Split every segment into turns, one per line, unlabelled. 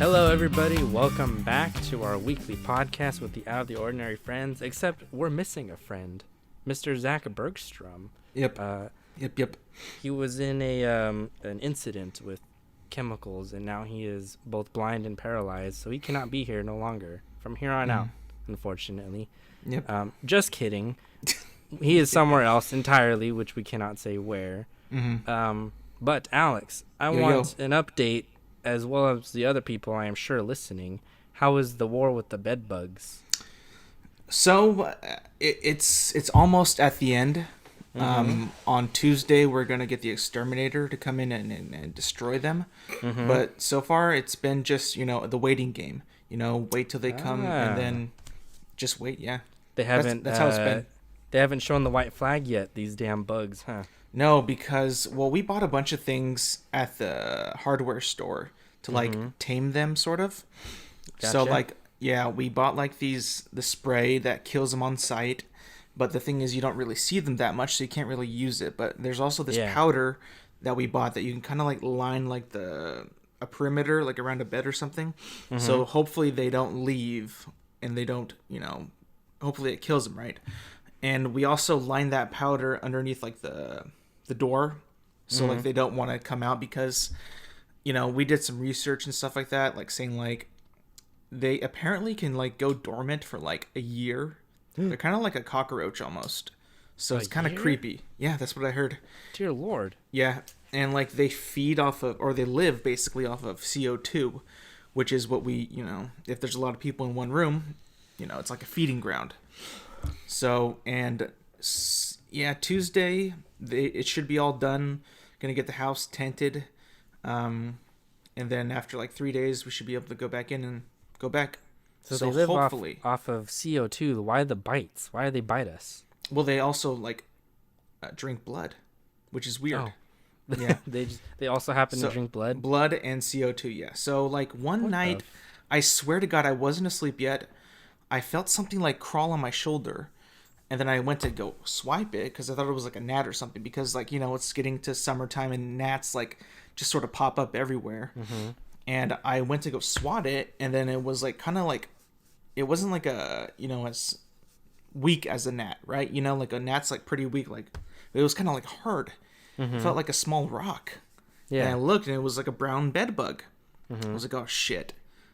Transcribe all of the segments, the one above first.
Hello, everybody. Welcome back to our weekly podcast with the Out of the Ordinary friends. Except we're missing a friend, Mr. Zach Bergstrom.
Yep. Yep.
He was in an incident with chemicals, and now he is both blind and paralyzed, so he cannot be here no longer from here on out, unfortunately.
Yep.
Just kidding. He is somewhere else entirely, which we cannot say where. But Alex, I want an update, as well as the other people I am sure listening. How is the war with the bed bugs?
So it's almost at the end. On Tuesday, we're going to get the exterminator to come in and destroy them. But so far, it's been just, the waiting game. Wait till they come and then just wait, yeah.
They haven't.
That's how it's been.
They haven't shown the white flag yet, these damn bugs, huh?
No, because, we bought a bunch of things at the hardware store to, tame them, sort of.
Gotcha.
So, we bought, the spray that kills them on sight. But the thing is, you don't really see them that much, so you can't really use it. But there's also this powder that we bought that you can kind of, line, a perimeter, around a bed or something. So hopefully they don't leave, and they don't, hopefully it kills them, right? And we also line that powder underneath, the door, so they don't want to come out, because we did some research and stuff like that, saying they apparently can go dormant for a year. They're kind of like a cockroach almost, so it's kind of creepy. Yeah, that's what I heard.
Dear Lord.
Yeah, and they feed off of, or they live basically off of CO2, which is what we, if there's a lot of people in one room, it's like a feeding ground. So, and Tuesday, it should be all done. Gonna get the house tented. And then after 3 days, we should be able to go back in and go back.
So they live hopefully off of CO2. Why the bites? Why do they bite us?
Well, they also drink blood, which is weird.
Oh.
Yeah.
they also happen to drink blood?
Blood and CO2, yeah. So one night, I swear to God, I wasn't asleep yet. I felt something crawl on my shoulder, and then I went to go swipe it because I thought it was a gnat or something, because it's getting to summertime and gnats just sort of pop up everywhere. And I went to go swat it, and then it was it wasn't as weak as a gnat, right? A gnat's pretty weak, it was kind of hard. It felt like a small rock. Yeah. And I looked, and it was a brown bed bug. I was oh shit.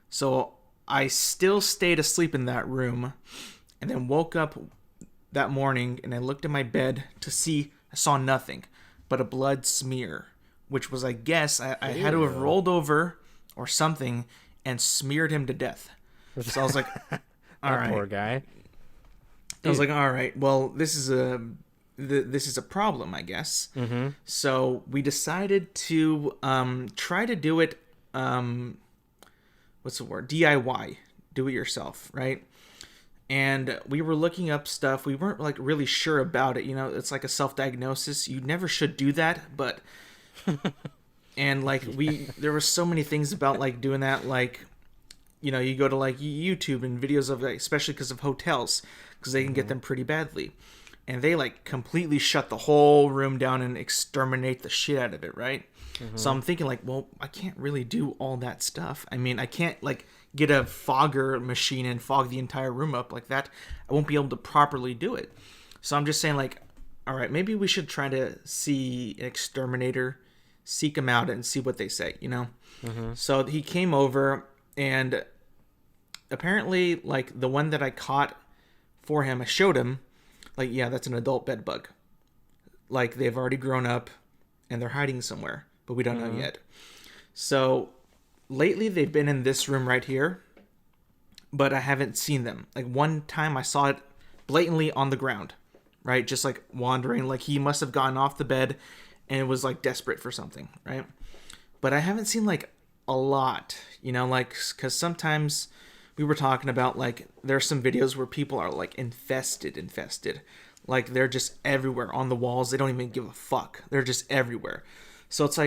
So I still stayed asleep in that room, and then woke up that morning, and I looked at my bed to see, I saw nothing but a blood smear, which was, I guess, I had to have rolled over or something and smeared him to death. So I was all right.
Poor guy.
I was all right, well, this is a problem, I guess. So we decided to try to do it, what's the word? DIY, do it yourself, right? And we were looking up stuff. We weren't really sure about it. It's a self-diagnosis. You never should do that, but and there were so many things about doing that. You go to YouTube and videos of especially because of hotels, because they can get them pretty badly, and they completely shut the whole room down and exterminate the shit out of it, right? So I'm thinking well, I can't really do all that stuff. I mean, I can't get a fogger machine and fog the entire room up like that. I won't be able to properly do it. So I'm just saying all right, maybe we should try to see an exterminator, seek him out and see what they say, So he came over, and apparently the one that I caught for him, I showed him, that's an adult bed bug. They've already grown up and they're hiding somewhere, but we don't know yet. So lately they've been in this room right here, but I haven't seen them. One time I saw it blatantly on the ground, right? Just wandering, he must have gotten off the bed and it was desperate for something, right? But I haven't seen a lot, because sometimes we were talking about there's some videos where people are infested. They're just everywhere on the walls. They don't even give a fuck. They're just everywhere. So it's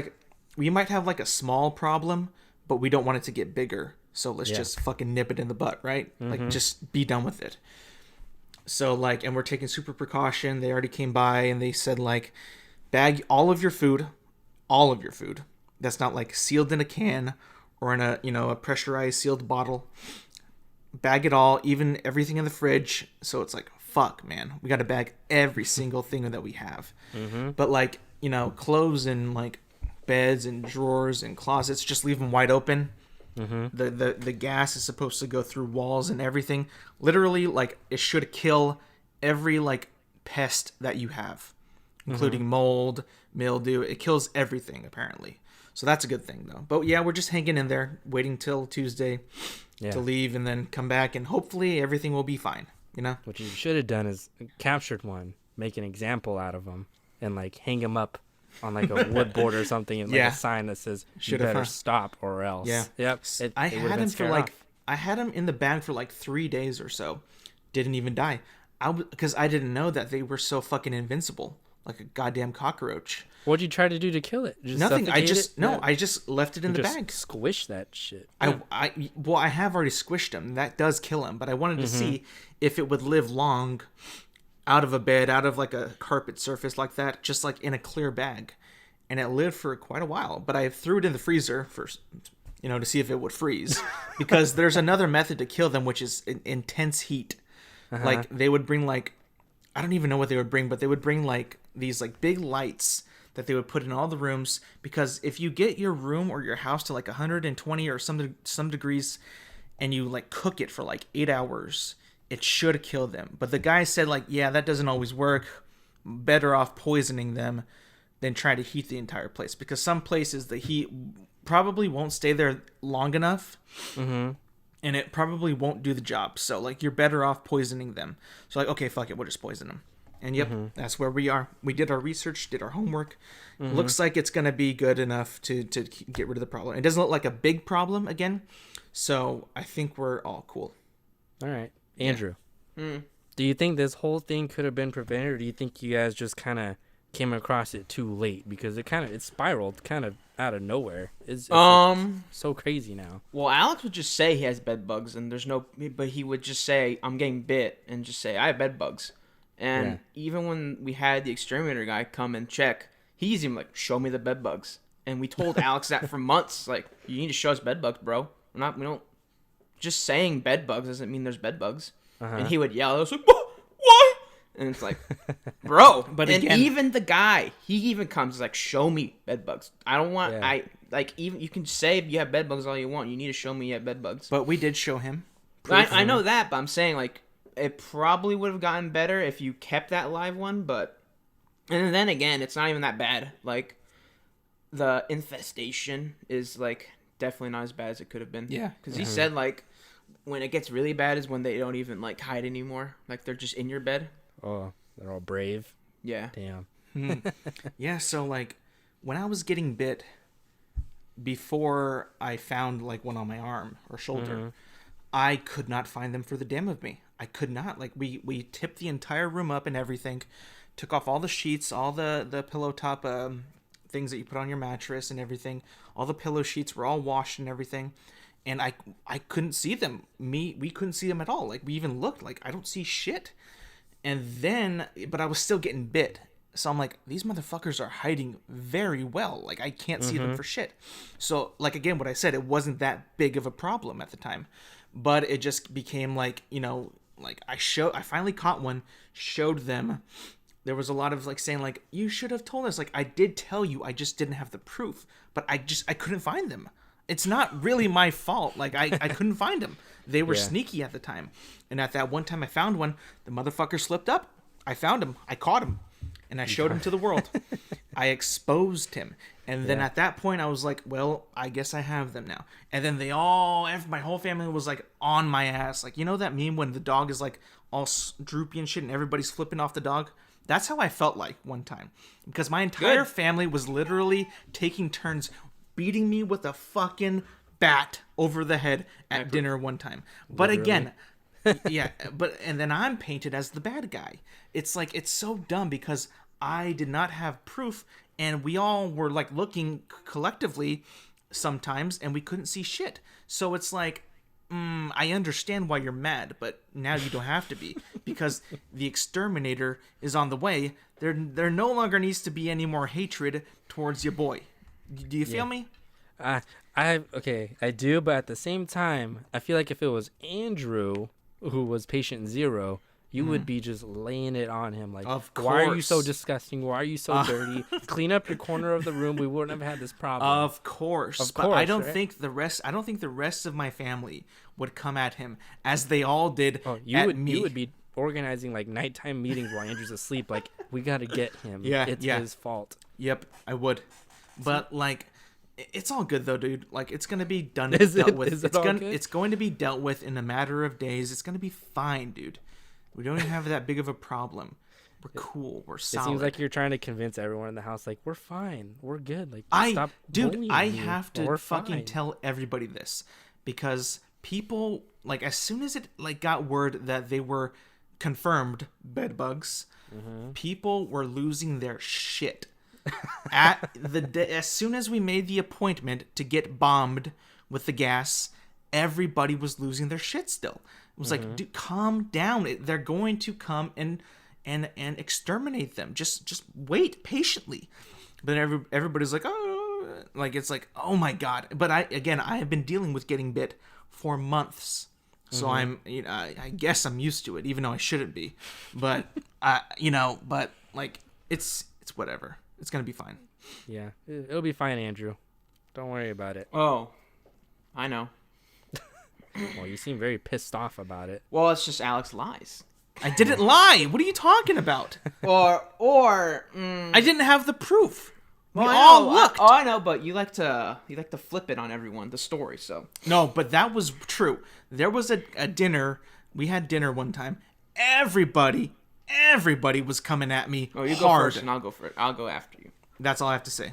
we might have a small problem, but we don't want it to get bigger. So let's just fucking nip it in the butt, right? Just be done with it. So and we're taking super precaution. They already came by and they said bag all of your food that's not sealed in a can or in a, a pressurized sealed bottle. Bag it all, even everything in the fridge. So it's like, fuck, man, we got to bag every single thing that we have. But like, clothes and like beds and drawers and closets, just leave them wide open. The gas is supposed to go through walls and everything. Literally, like, it should kill every like pest that you have, including mold, mildew. It kills everything apparently. So that's a good thing though. But yeah, we're just hanging in there, waiting till Tuesday to leave and then come back, and hopefully everything will be fine.
What you should have done is captured one, make an example out of them, and like hang them up on like a wood board or something, and like a sign that says you better stop or else. Yep.
I had him for like I had him in the bag for like 3 days or so. Didn't even die. Because I didn't know that they were so fucking invincible, like a goddamn cockroach.
What'd you try to do to kill it?
Nothing. I just left it in the bag.
Squish that shit.
I have already squished him. That does kill him, but I wanted to see if it would live long out of a bed, out of like a carpet surface like that, just like in a clear bag. And it lived for quite a while, but I threw it in the freezer first, to see if it would freeze, because there's another method to kill them, which is intense heat. Like they would bring like, I don't even know what they would bring, but they would bring like these like big lights that they would put in all the rooms, because if you get your room or your house to like 120 or some degrees and you like cook it for like 8 hours, it should kill them. But the guy said like, yeah, that doesn't always work. Better off poisoning them than trying to heat the entire place, because some places the heat probably won't stay there long enough. And it probably won't do the job. So like, you're better off poisoning them. So like, okay, fuck it, we'll just poison them. And yep, that's where we are. We did our research, did our homework. Looks like it's going to be good enough to get rid of the problem. It doesn't look like a big problem again. So I think we're all cool.
All right. Andrew, do you think this whole thing could have been prevented, or do you think you guys just kind of came across it too late? Because it spiraled kind of out of nowhere. It's so crazy now.
Well, Alex would just say he has bed bugs, and but he would just say, I'm getting bit, and just say, I have bed bugs. And even when we had the exterminator guy come and check, he's even like, show me the bed bugs. And we told Alex that for months, like, you need to show us bed bugs, bro. We don't, just saying bed bugs doesn't mean there's bed bugs. And he would yell. I was like, what? And it's like, bro. But again, even the guy, he even comes like, show me bed bugs. I don't want, even you can say you have bed bugs all you want. You need to show me you have bed bugs.
But we did show him.
I know that, but I'm saying like, it probably would have gotten better if you kept that live one, but... And then again, it's not even that bad. Like, the infestation is, like, definitely not as bad as it could have been.
Yeah.
Because he said, like, when it gets really bad is when they don't even, like, hide anymore. Like, they're just in your bed.
Oh, they're all brave.
Yeah.
Damn.
Yeah, so, like, when I was getting bit, before I found, like, one on my arm or shoulder, I could not find them for the damn of me. I could not. Like, we tipped the entire room up and everything, took off all the sheets, all the pillow top things that you put on your mattress and everything. All the pillow sheets were all washed and everything, and I couldn't see them. We couldn't see them at all. Like, we even looked like, I don't see shit. And then, but I was still getting bit. So I'm like, these motherfuckers are hiding very well. Like, I can't see them for shit. So, like, again, what I said, it wasn't that big of a problem at the time. But it just became like, like I finally caught one, showed them. There was a lot of like saying like, you should have told us. Like, I did tell you, I just didn't have the proof. But I couldn't find them. It's not really my fault. Like, I couldn't find them. They were sneaky at the time. And at that one time I found one, the motherfucker slipped up. I found him. I caught him. And I showed him to the world. I exposed him. And then at that point, I was like, well, I guess I have them now. And then my whole family was like on my ass. Like, you know that meme when the dog is like all droopy and shit and everybody's flipping off the dog? That's how I felt like one time. Because my entire family was literally taking turns beating me with a fucking bat over the head at dinner one time. But again... and then I'm painted as the bad guy. It's like, it's so dumb because I did not have proof, and we all were like looking collectively sometimes, and we couldn't see shit. So it's like, I understand why you're mad, but now you don't have to be, because the exterminator is on the way. There no longer needs to be any more hatred towards your boy. Do you feel me?
I do, but at the same time, I feel like if it was Andrew who was patient zero, you would be just laying it on him like,
of course.
why are you so disgusting? Why are you so dirty? Clean up your corner of the room. We wouldn't have had this problem.
Of course. But I don't think the rest of my family would come at him as they all did at me.
You would be organizing like nighttime meetings while Andrew's asleep. Like, we got to get him. It's his fault.
Yep, I would. But like, it's all good though, dude. Like, it's gonna be done. It's going to be dealt with in a matter of days. It's gonna be fine, dude. We don't even have that big of a problem. We're cool. We're solid.
It seems like you're trying to convince everyone in the house, like, we're fine. We're good. Like, stop
dude, I
me.
have to fucking tell everybody this because people, like, as soon as it like got word that they were confirmed bed bugs, people were losing their shit. As soon as we made the appointment to get bombed with the gas, everybody was losing their shit still. It was like, dude, calm down. They're going to come and exterminate them. Just wait patiently. But everybody's like, oh, like, it's like, oh my God. But I have been dealing with getting bit for months. So I'm, I guess I'm used to it, even though I shouldn't be. But but like, it's whatever. It's going to be fine.
Yeah, it'll be fine, Andrew. Don't worry about it.
Oh, I know.
Well, you seem very pissed off about it.
Well, it's just Alex lies.
I didn't lie. What are you talking about?
I
didn't have the proof.
Well,
we all looked.
I know, but you like to flip it on everyone, the story. So
no, but that was true. There was a dinner. We had dinner one time. Everybody was coming at me.
Oh, you
hard.
go first, and I'll go for it. I'll go after you.
That's all I have to say.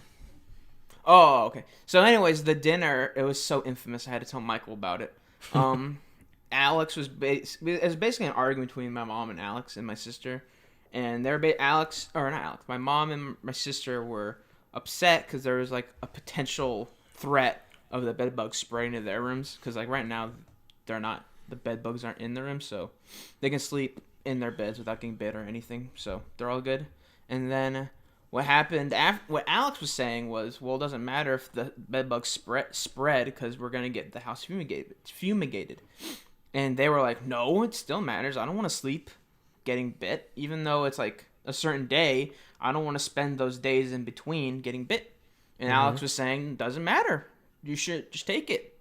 Oh, okay. So, anyways, the dinner, it was so infamous. I had to tell Michael about it. Alex was it was basically an argument between my mom and Alex and my sister, and my mom and my sister were upset because there was like a potential threat of the bed bugs spreading to their rooms, because like right now the bed bugs aren't in their rooms, so they can sleep in their beds without getting bit or anything, so they're all good. And then what happened what Alex was saying was, well, it doesn't matter if the bed bugs spread because we're gonna get the house fumigated. And they were like, no, it still matters. I don't want to sleep getting bit, even though it's like a certain day. I don't want to spend those days in between getting bit. And Alex was saying, doesn't matter. You should just take it.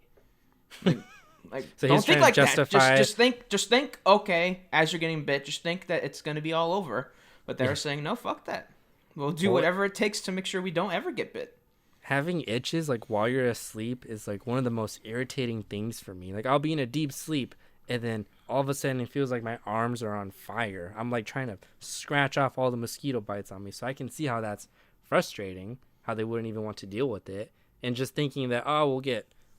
Like
so
don't think like
justify...
that. Just think. Okay, as you're getting bit, just think that it's gonna be all over. But they're saying, no, fuck that. We'll do whatever it takes to make sure we don't ever get bit.
Having itches like while you're asleep is like one of the most irritating things for me. Like, I'll be in a deep sleep and then all of a sudden it feels like my arms are on fire. I'm like trying to scratch off all the mosquito bites on me. So I can see how that's frustrating, how they wouldn't even want to deal with it. And just thinking that, oh,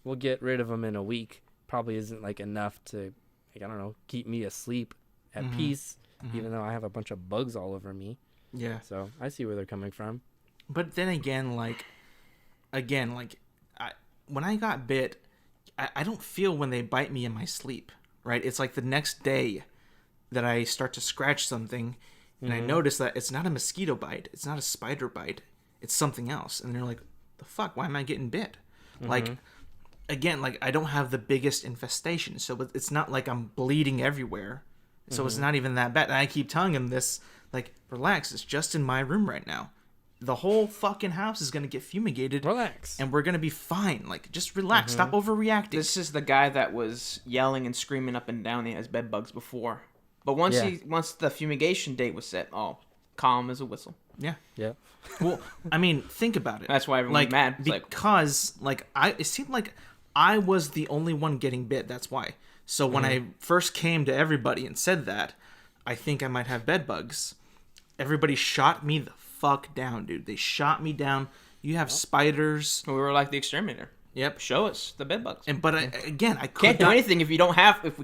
we'll get rid of them in a week probably isn't like enough to, like, I don't know, keep me asleep at peace, even though I have a bunch of bugs all over me.
Yeah.
So I see where they're coming from.
But then again, when I got bit, I don't feel when they bite me in my sleep, right? It's like the next day that I start to scratch something and I notice that it's not a mosquito bite. It's not a spider bite. It's something else. And they're like, the fuck? Why am I getting bit? Like, again, like, I don't have the biggest infestation. So it's not like I'm bleeding everywhere. So it's not even that bad. And I keep telling him this, like, relax. It's just in my room right now. The whole fucking house is going to get fumigated.
Relax.
And we're going to be fine. Like, just relax. Stop overreacting.
This is the guy that was yelling and screaming up and down he has bed bugs before. But once the fumigation date was set, calm as a whistle.
Yeah.
Yeah.
Well, I mean, think about it.
That's why everyone's mad. It's
because, it seemed like I was the only one getting bit. That's why. So when I first came to everybody and said that, I think I might have bed bugs, everybody shot me the fuck down, dude. They shot me down. You have spiders.
We were like the exterminator.
Yep.
Show us the bed bugs.
But I
can't do anything if we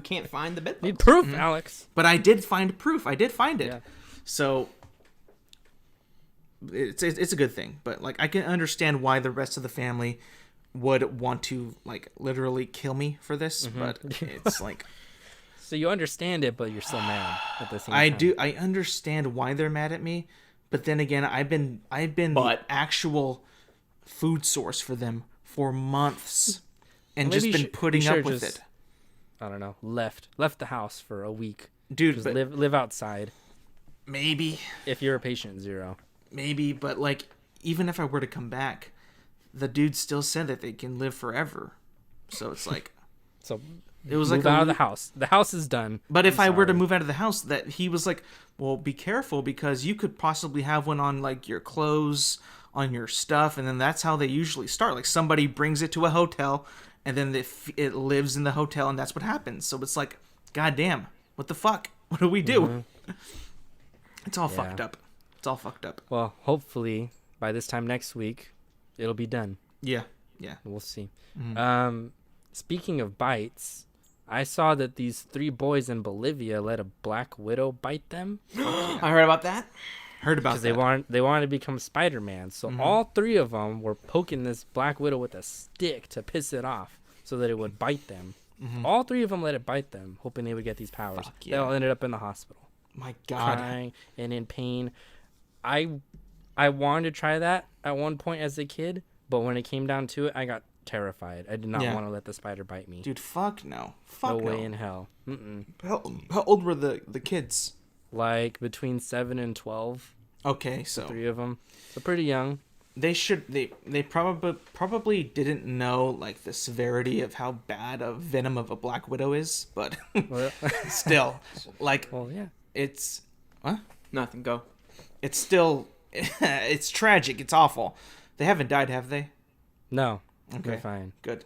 can't find the bed bugs.
Need proof, Alex.
But I did find proof. I did find it.
Yeah.
So it's a good thing. But like, I can understand why the rest of the family would want to like literally kill me for this. But it's like,
so you understand it, but you're still mad at the same time.
I understand why they're mad at me. But then again, I've been the actual food source for them for months and
Maybe
just been putting up with it.
I don't know. Left the house for a week.
Dude,
just live outside.
Maybe.
If you're a patient zero.
Maybe, but like, even if I were to come back, the dude still said that they can live forever. So it's like,
so
it was
move
like
out of the house. The house is done.
But if I were to move out of the house, that he was like, well, be careful because you could possibly have one on like your clothes, on your stuff, and then that's how they usually start. Like somebody brings it to a hotel, and then it lives in the hotel, and that's what happens. So it's like, goddamn, what the fuck? What do we do? Mm-hmm. It's all fucked up. It's all fucked up.
Well, hopefully by this time next week, it'll be done.
Yeah.
We'll see. Mm-hmm. Speaking of bites, I saw that these 3 boys in Bolivia let a black widow bite them.
I heard about that.
Because they wanted to become Spider-Man. So all 3 of them were poking this black widow with a stick to piss it off so that it would bite them. Mm-hmm. All 3 of them let it bite them, hoping they would get these powers. They all ended up in the hospital.
My God.
Crying and in pain. I wanted to try that at one point as a kid, but when it came down to it, I got terrified. I did not want to let the spider bite me.
Dude, fuck no.
No way in hell. Mm-mm.
How old were the kids?
Like between 7 and 12.
Okay, so
3 of them. So pretty young.
They probably didn't know like the severity of how bad a venom of a black widow is, but still, like,
well, yeah,
it's what?
Nothing. Go.
It's still, it's tragic. It's awful. They haven't died, have they?
No.
Okay.
They're fine.
Good.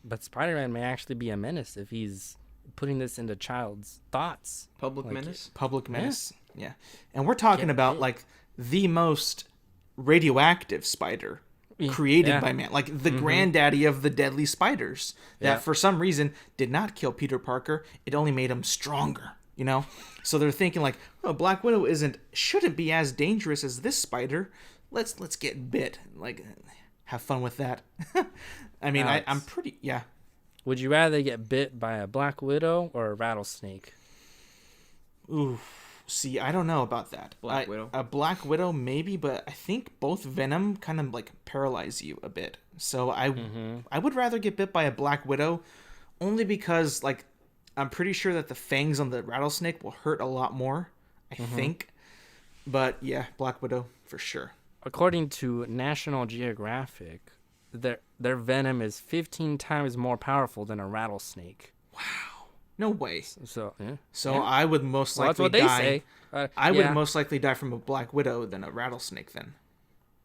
But Spider-Man may actually be a menace if he's putting this into child's thoughts.
Public menace.
Public menace. Yeah. And we're talking about like the most radioactive spider created by man, like the granddaddy of the deadly spiders that for some reason did not kill Peter Parker. It only made him stronger, you know? So they're thinking like, oh, Black Widow shouldn't be as dangerous as this spider. Let's get bit. Like, have fun with that. I mean, I'm pretty,
Would you rather get bit by a Black Widow or a rattlesnake?
Ooh. See, I don't know about that.
Widow.
A Black Widow, maybe, but I think both venom kind of like paralyze you a bit. So I would rather get bit by a Black Widow, only because like I'm pretty sure that the fangs on the rattlesnake will hurt a lot more. I think, but yeah, Black Widow for sure.
According to National Geographic, their venom is 15 times more powerful than a rattlesnake.
Wow. No way.
So
I would most likely
that's what they say.
I would most likely die from a Black Widow than a rattlesnake then.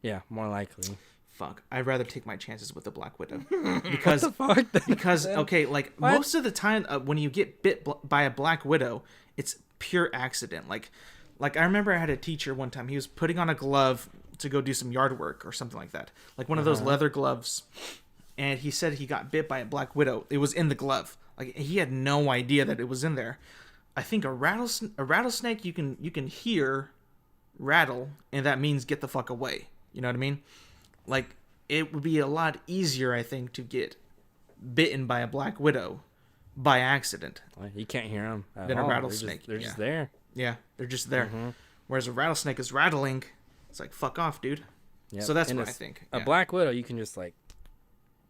Yeah, more likely.
Fuck. I'd rather take my chances with the Black Widow. Because
what the fuck?
Because okay, like what? Most of the time when you get bit by a Black Widow, it's pure accident. Like I remember I had a teacher one time. He was putting on a glove to go do some yard work or something like that. Like one of those leather gloves. And he said he got bit by a Black Widow. It was in the glove. Like he had no idea that it was in there. I think a rattlesnake you can hear rattle, and that means get the fuck away. You know what I mean? Like it would be a lot easier, I think, to get bitten by a Black Widow by accident.
Well, you can't hear them
than a rattlesnake.
They're just there.
Yeah, they're just there. Whereas a rattlesnake is rattling. It's like fuck off, dude. Yep. So that's what I think.
A Black Widow you can just like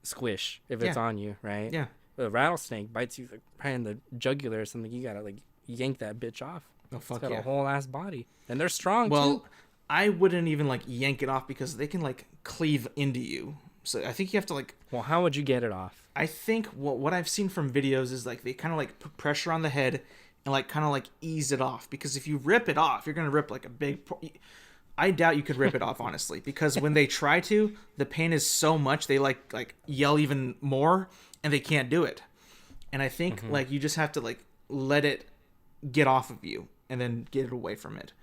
squish if it's on you, right?
Yeah.
A rattlesnake bites you like right in the jugular or something. You gotta like yank that bitch off.
Oh fuck,
it's got a whole ass body, and they're strong. Too.
I wouldn't even like yank it off because they can like cleave into you. So I think you have to like.
Well, how would you get it off?
I think what I've seen from videos is like they kind of like put pressure on the head and like kind of like ease it off, because if you rip it off, you're gonna rip like a big. I doubt you could rip it off, honestly, because when they try to, the pain is so much they like yell even more, and they can't do it. And I think like you just have to like let it get off of you and then get it away from it.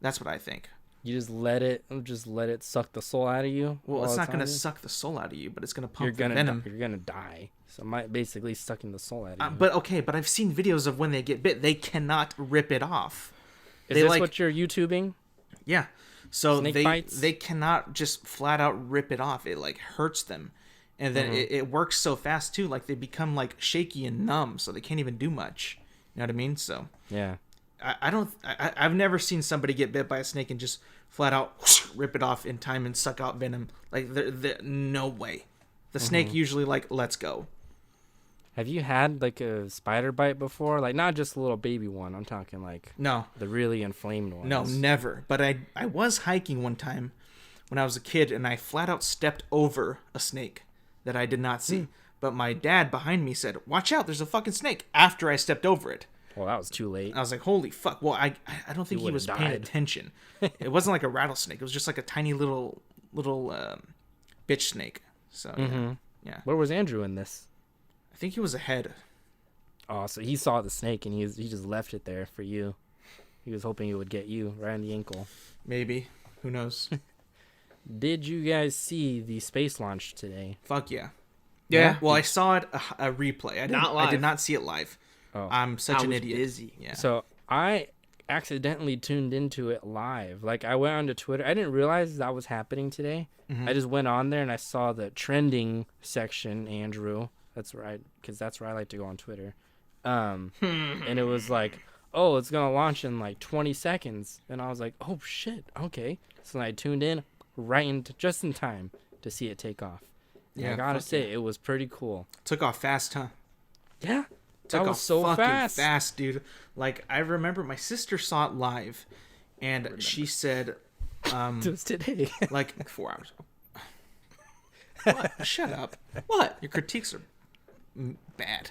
That's what I think.
You just let it suck the soul out of you.
Well, it's not gonna suck the soul out of you, but it's gonna pump the venom.
You're gonna die. So basically sucking the soul out of you.
But I've seen videos of when they get bit, they cannot rip it off.
Is this what you're YouTubing?
Yeah. So
Snake bites?
They cannot just flat out rip it off. It like hurts them. And then it works so fast too, like they become like shaky and numb, so they can't even do much. You know what I mean? So
yeah,
I've never seen somebody get bit by a snake and just flat out rip it off in time and suck out venom. Like no way. The snake usually like lets go.
Have you had like a spider bite before? Like not just a little baby one. I'm talking like
No,
the really inflamed ones.
no, never. But I was hiking one time when I was a kid, and I flat out stepped over a snake that I did not see. But my dad behind me said, "Watch out! There's a fucking snake!" After I stepped over it.
Well, that was too late.
I was like, "Holy fuck!" Well, I don't think he was paying attention. It wasn't like a rattlesnake. It was just like a tiny little bitch snake. So yeah.
Where was Andrew in this?
I think he was ahead.
Oh, so he saw the snake and he just left it there for you. He was hoping it would get you right on the ankle.
Maybe. Who knows?
Did you guys see the space launch today?
Fuck yeah.
Yeah.
Well, I saw it a replay. I did not see it live.
Oh.
I'm such an idiot.
Busy.
Yeah.
So I accidentally tuned into it live. Like I went onto Twitter. I didn't realize that was happening today. I just went on there and I saw the trending section, Andrew. That's right, because that's where I like to go on Twitter. And it was like, oh, it's going to launch in like 20 seconds. And I was like, oh, shit, okay. So I tuned in just in time to see it take off. And I got to say, it was pretty cool.
Took off fast, huh?
Yeah.
Took
that was
off
so
fucking fast, dude. Like, I remember my sister saw it live, and she said...
Just today.
like 4 hours. What? Shut up. What? Your critiques are bad.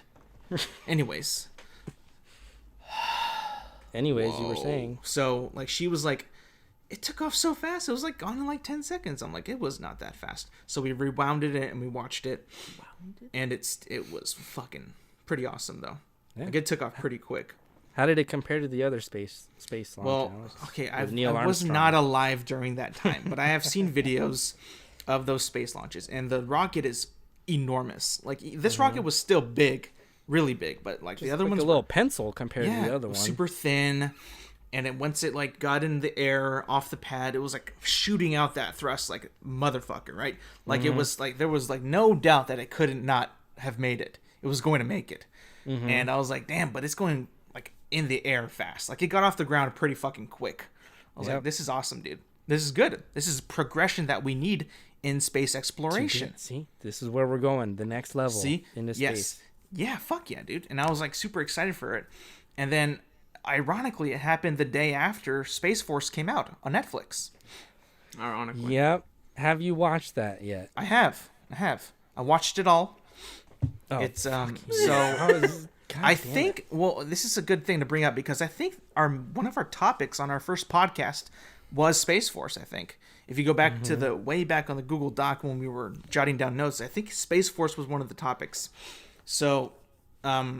Anyways, you were saying. So, like, she was like, it took off so fast. It was like gone in like 10 seconds. I'm like, it was not that fast. So we rewounded it and we watched it. And it was fucking pretty awesome though. Yeah. Like, it took off pretty quick.
How did it compare to the other space launch?
Well, okay, I was not alive during that time, but I have seen videos of those space launches, and the rocket is enormous. Like, this rocket was still big, really big, but like the other ones,
a little pencil compared to the other one.
Super thin, and once it like got in the air off the pad, it was like shooting out that thrust like motherfucker, right? Like it was like there was like no doubt that it couldn't not have made it. It was going to make it, and I was like, damn, but it's going like in the air fast. Like it got off the ground pretty fucking quick. I was like, this is awesome, dude. This is good. This is progression that we need in space exploration.
See, this is where we're going. The next level.
See,
into space.
Yes. Yeah, fuck yeah, dude. And I was like super excited for it. And then, ironically, it happened the day after Space Force came out on Netflix.
Ironically.
Yep. Have you watched that yet?
I have. I watched it all.
Oh,
it's I think. Well, this is a good thing to bring up because I think one of our topics on our first podcast was Space Force. I think if you go back to the way back on the Google Doc when we were jotting down notes, I think Space Force was one of the topics. So, I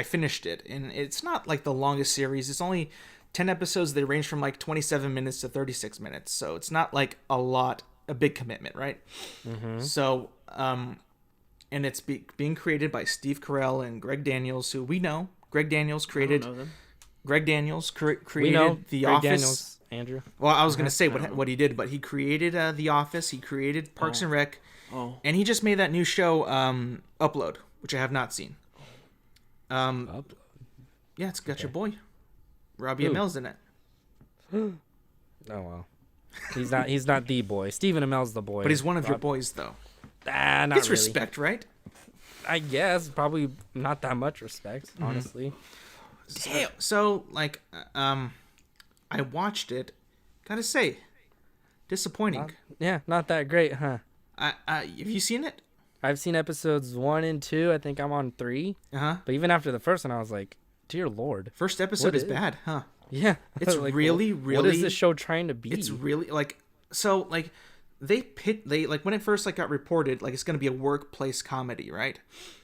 finished it, and it's not like the longest series. It's only 10 episodes. They range from like 27 minutes to 36 minutes. So it's not like a big commitment, right? So, and it's being created by Steve Carell and Greg Daniels, who we know. Greg Daniels created. Greg Daniels created The Office.
Daniels, Andrew.
Well, I was going to say what he did, but he created The Office. He created Parks and Rec.
Oh.
And he just made that new show, Upload, which I have not seen.
Upload.
Yeah, it's got your boy, Robbie Amell's in it.
Oh well, he's not the boy. Stephen Amell's the boy,
but he's one of your boys, though.
Not
it's
really.
Respect, right?
I guess probably not that much respect, honestly.
Damn. So like, I watched it. Gotta say, disappointing.
Not that great, huh?
Have you seen it?
I've seen episodes 1 and 2. I think I'm on 3. But even after the first one, I was like, "Dear Lord!"
First episode is bad, huh?
Yeah,
it's like, really.
What is this show trying to be?
It's really like so like they like when it first like got reported like it's gonna be a workplace comedy, right?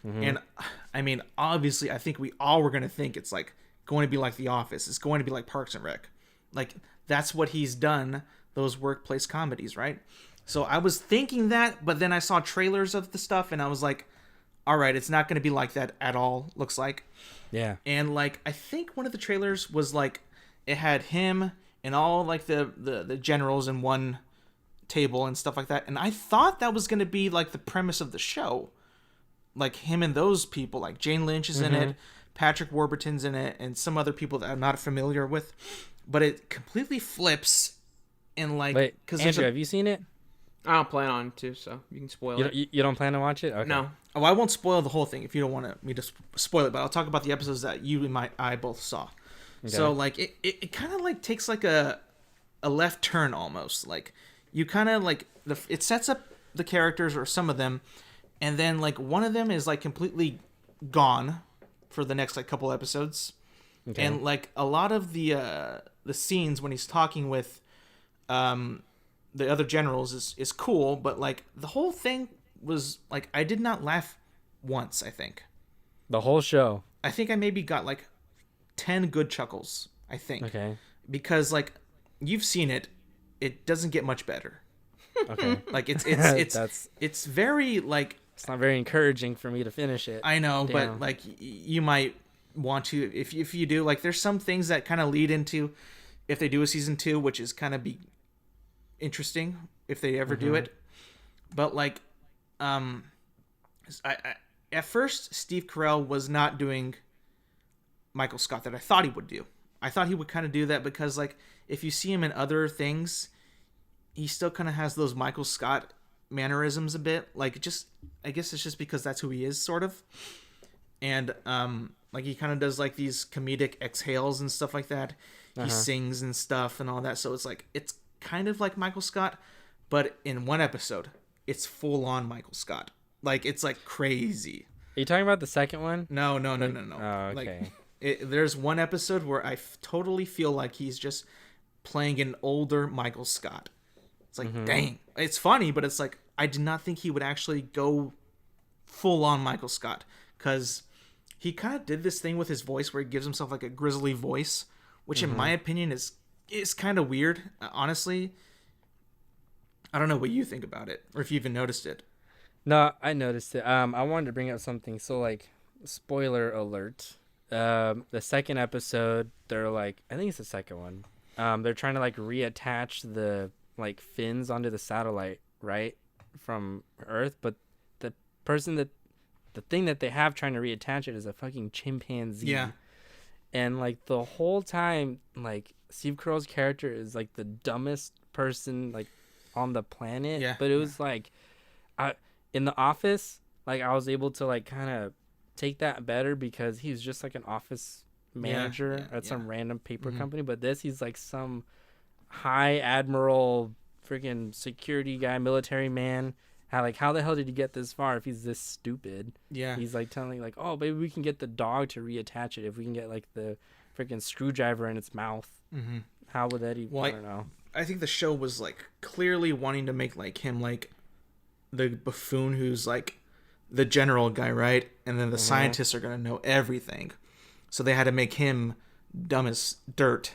And I mean, obviously, I think we all were gonna think it's like going to be like The Office. It's going to be like Parks and Rec. Like that's what he's done. Those workplace comedies, right? So I was thinking that, but then I saw trailers of the stuff and I was like, all right, it's not going to be like that at all, looks like.
Yeah.
And like, I think one of the trailers was like, it had him and all like the generals in one table and stuff like that. And I thought that was going to be like the premise of the show. Like him and those people, like Jane Lynch is in it, Patrick Warburton's in it, and some other people that I'm not familiar with. But it completely flips and like...
Wait, Andrew, have you seen it?
I don't plan on to, so you can spoil it.
You don't plan to watch it? Okay.
No.
Oh, I won't spoil the whole thing if you don't want me to spoil it, but I'll talk about the episodes that you and I both saw. Okay. So like it kind of like takes like a left turn almost. Like you kind of like it sets up the characters or some of them, and then like one of them is like completely gone for the next like couple episodes. Okay. And like a lot of the scenes when he's talking with the other generals is cool, but like the whole thing was like I did not laugh once. I think
the whole show.
I think I maybe got like 10 good chuckles. I think.
Okay.
Because like you've seen it, it doesn't get much better.
Okay.
Like it's it's very like
it's not very encouraging for me to finish it.
I know, but like you might want to if you do. Like there's some things that kind of lead into if they do a season 2, which is kind of be interesting if they ever do it. But like I at first Steve Carell was not doing Michael Scott that I thought he would do. I thought he would kind of do that because like if you see him in other things, he still kind of has those Michael Scott mannerisms a bit. Like just I guess it's just because that's who he is sort of. And like he kind of does like these comedic exhales and stuff like that. He sings and stuff and all that. So it's like it's kind of like Michael Scott, but in one episode it's full on Michael Scott. Like it's like crazy.
Are you talking about the second one?
No.
Oh, okay.
Like there's one episode where I totally feel like he's just playing an older Michael Scott. It's like dang, it's funny, but it's like I did not think he would actually go full on Michael Scott because he kind of did this thing with his voice where he gives himself like a grizzly voice, which in my opinion is kind of weird, honestly. I don't know what you think about it, or if you even noticed it.
No, I noticed it. I wanted to bring up something. So, like, spoiler alert. The second episode, they're like, I think it's the second one. They're trying to like reattach the like fins onto the satellite, right, from Earth. But the thing that they have trying to reattach it is a fucking chimpanzee. Yeah. And like the whole time, like Steve Carell's character is like the dumbest person like on the planet. Yeah. But it was like, in The Office, like I was able to like kind of take that better because he's just like an office manager at some random paper company. But he's like some high admiral, freaking security guy, military man. How the hell did he get this far if he's this stupid? Yeah. He's like telling like, oh, maybe we can get the dog to reattach it if we can get like the freaking screwdriver in its mouth. Mm-hmm. How would that even? Well, I don't know.
I think the show was like clearly wanting to make like him like the buffoon who's like the general guy, right? And then the scientists are gonna know everything, so they had to make him dumb as dirt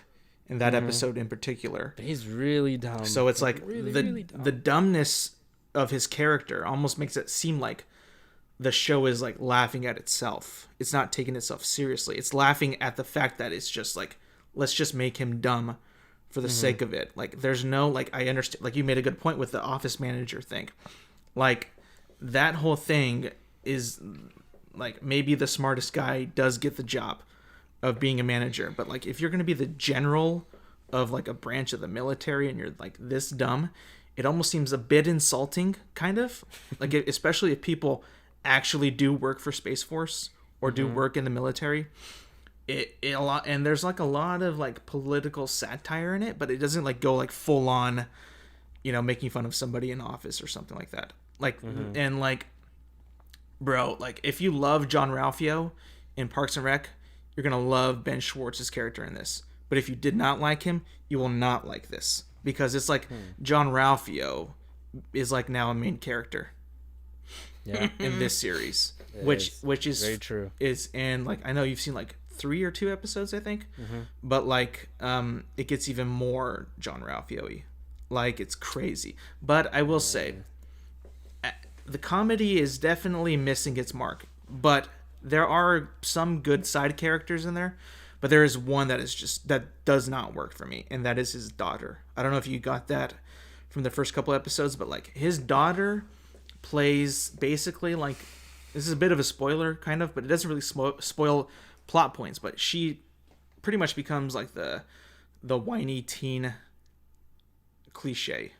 in that episode in particular.
But he's really dumb.
So it's like really dumb. The dumbness of his character almost makes it seem like the show is like laughing at itself. It's not taking itself seriously. It's laughing at the fact that it's just like, let's just make him dumb for the sake of it. Like there's no, like, I understand, like you made a good point with the office manager thing. Like that whole thing is like, maybe the smartest guy does get the job of being a manager. But like, if you're going to be the general of like a branch of the military and you're like this dumb, it almost seems a bit insulting, kind of. Like, especially if people actually do work for Space Force or do work in the military. It a lot, and there's like a lot of like political satire in it, but it doesn't like go like full on, you know, making fun of somebody in office or something like that. Like, and like, bro, like if you love John Ralphio in Parks and Rec, you're gonna love Ben Schwartz's character in this. But if you did not like him, you will not like this. Because it's like John Ralphio is like now a main character, in this series, which is
very true.
And like I know you've seen like 3 or 2 episodes, I think, but like it gets even more John Ralphio-y, like it's crazy. But I will say, the comedy is definitely missing its mark. But there are some good side characters in there. But there is one that does not work for me, and that is his daughter. I don't know if you got that from the first couple episodes, but like his daughter plays basically like, this is a bit of a spoiler kind of, but it doesn't really spoil plot points, but she pretty much becomes like the whiny teen cliche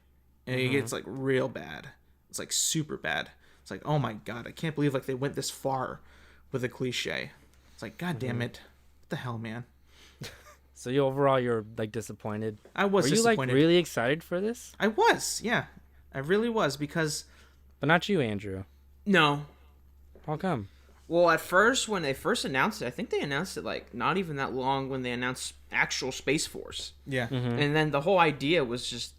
and it gets like real bad. It's like super bad. It's like, oh my god, I can't believe like they went this far with a cliche. It's like, god damn it, what the hell, man.
So you're like disappointed.
I was
Were
disappointed.
you like really excited for this?
I was, yeah, I really was, because.
But not you, Andrew.
No.
How come?
Well, at first, when they first announced it, I think they announced it like not even that long when they announced actual Space Force.
Yeah.
And then the whole idea was just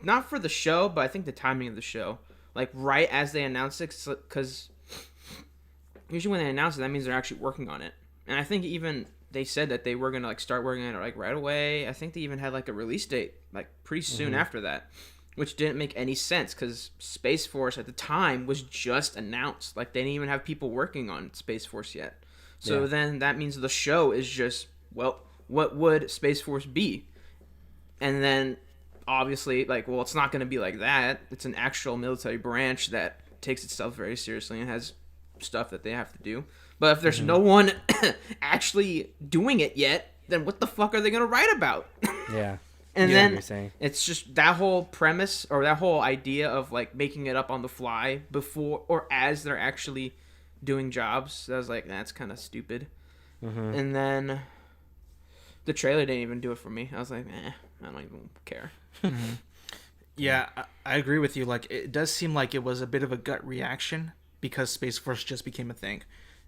not for the show, but I think the timing of the show, like right as they announced it, because usually when they announce it, that means they're actually working on it. And I think even they said that they were gonna like start working on it like right away. I think they even had like a release date like pretty soon after that, which didn't make any sense because Space Force at the time was just announced. Like they didn't even have people working on Space Force yet. So then that means the show is just, well, what would Space Force be? And then obviously, like, well, it's not going to be like that. It's an actual military branch that takes itself very seriously and has stuff that they have to do. But if there's no one actually doing it yet, then what the fuck are they going to write about?
Yeah.
And then it's just that whole premise or that whole idea of like making it up on the fly before or as they're actually doing jobs. I was like, that's kind of stupid. And then the trailer didn't even do it for me. I was like, I don't even care.
Yeah, I agree with you. Like, it does seem like it was a bit of a gut reaction because Space Force just became a thing.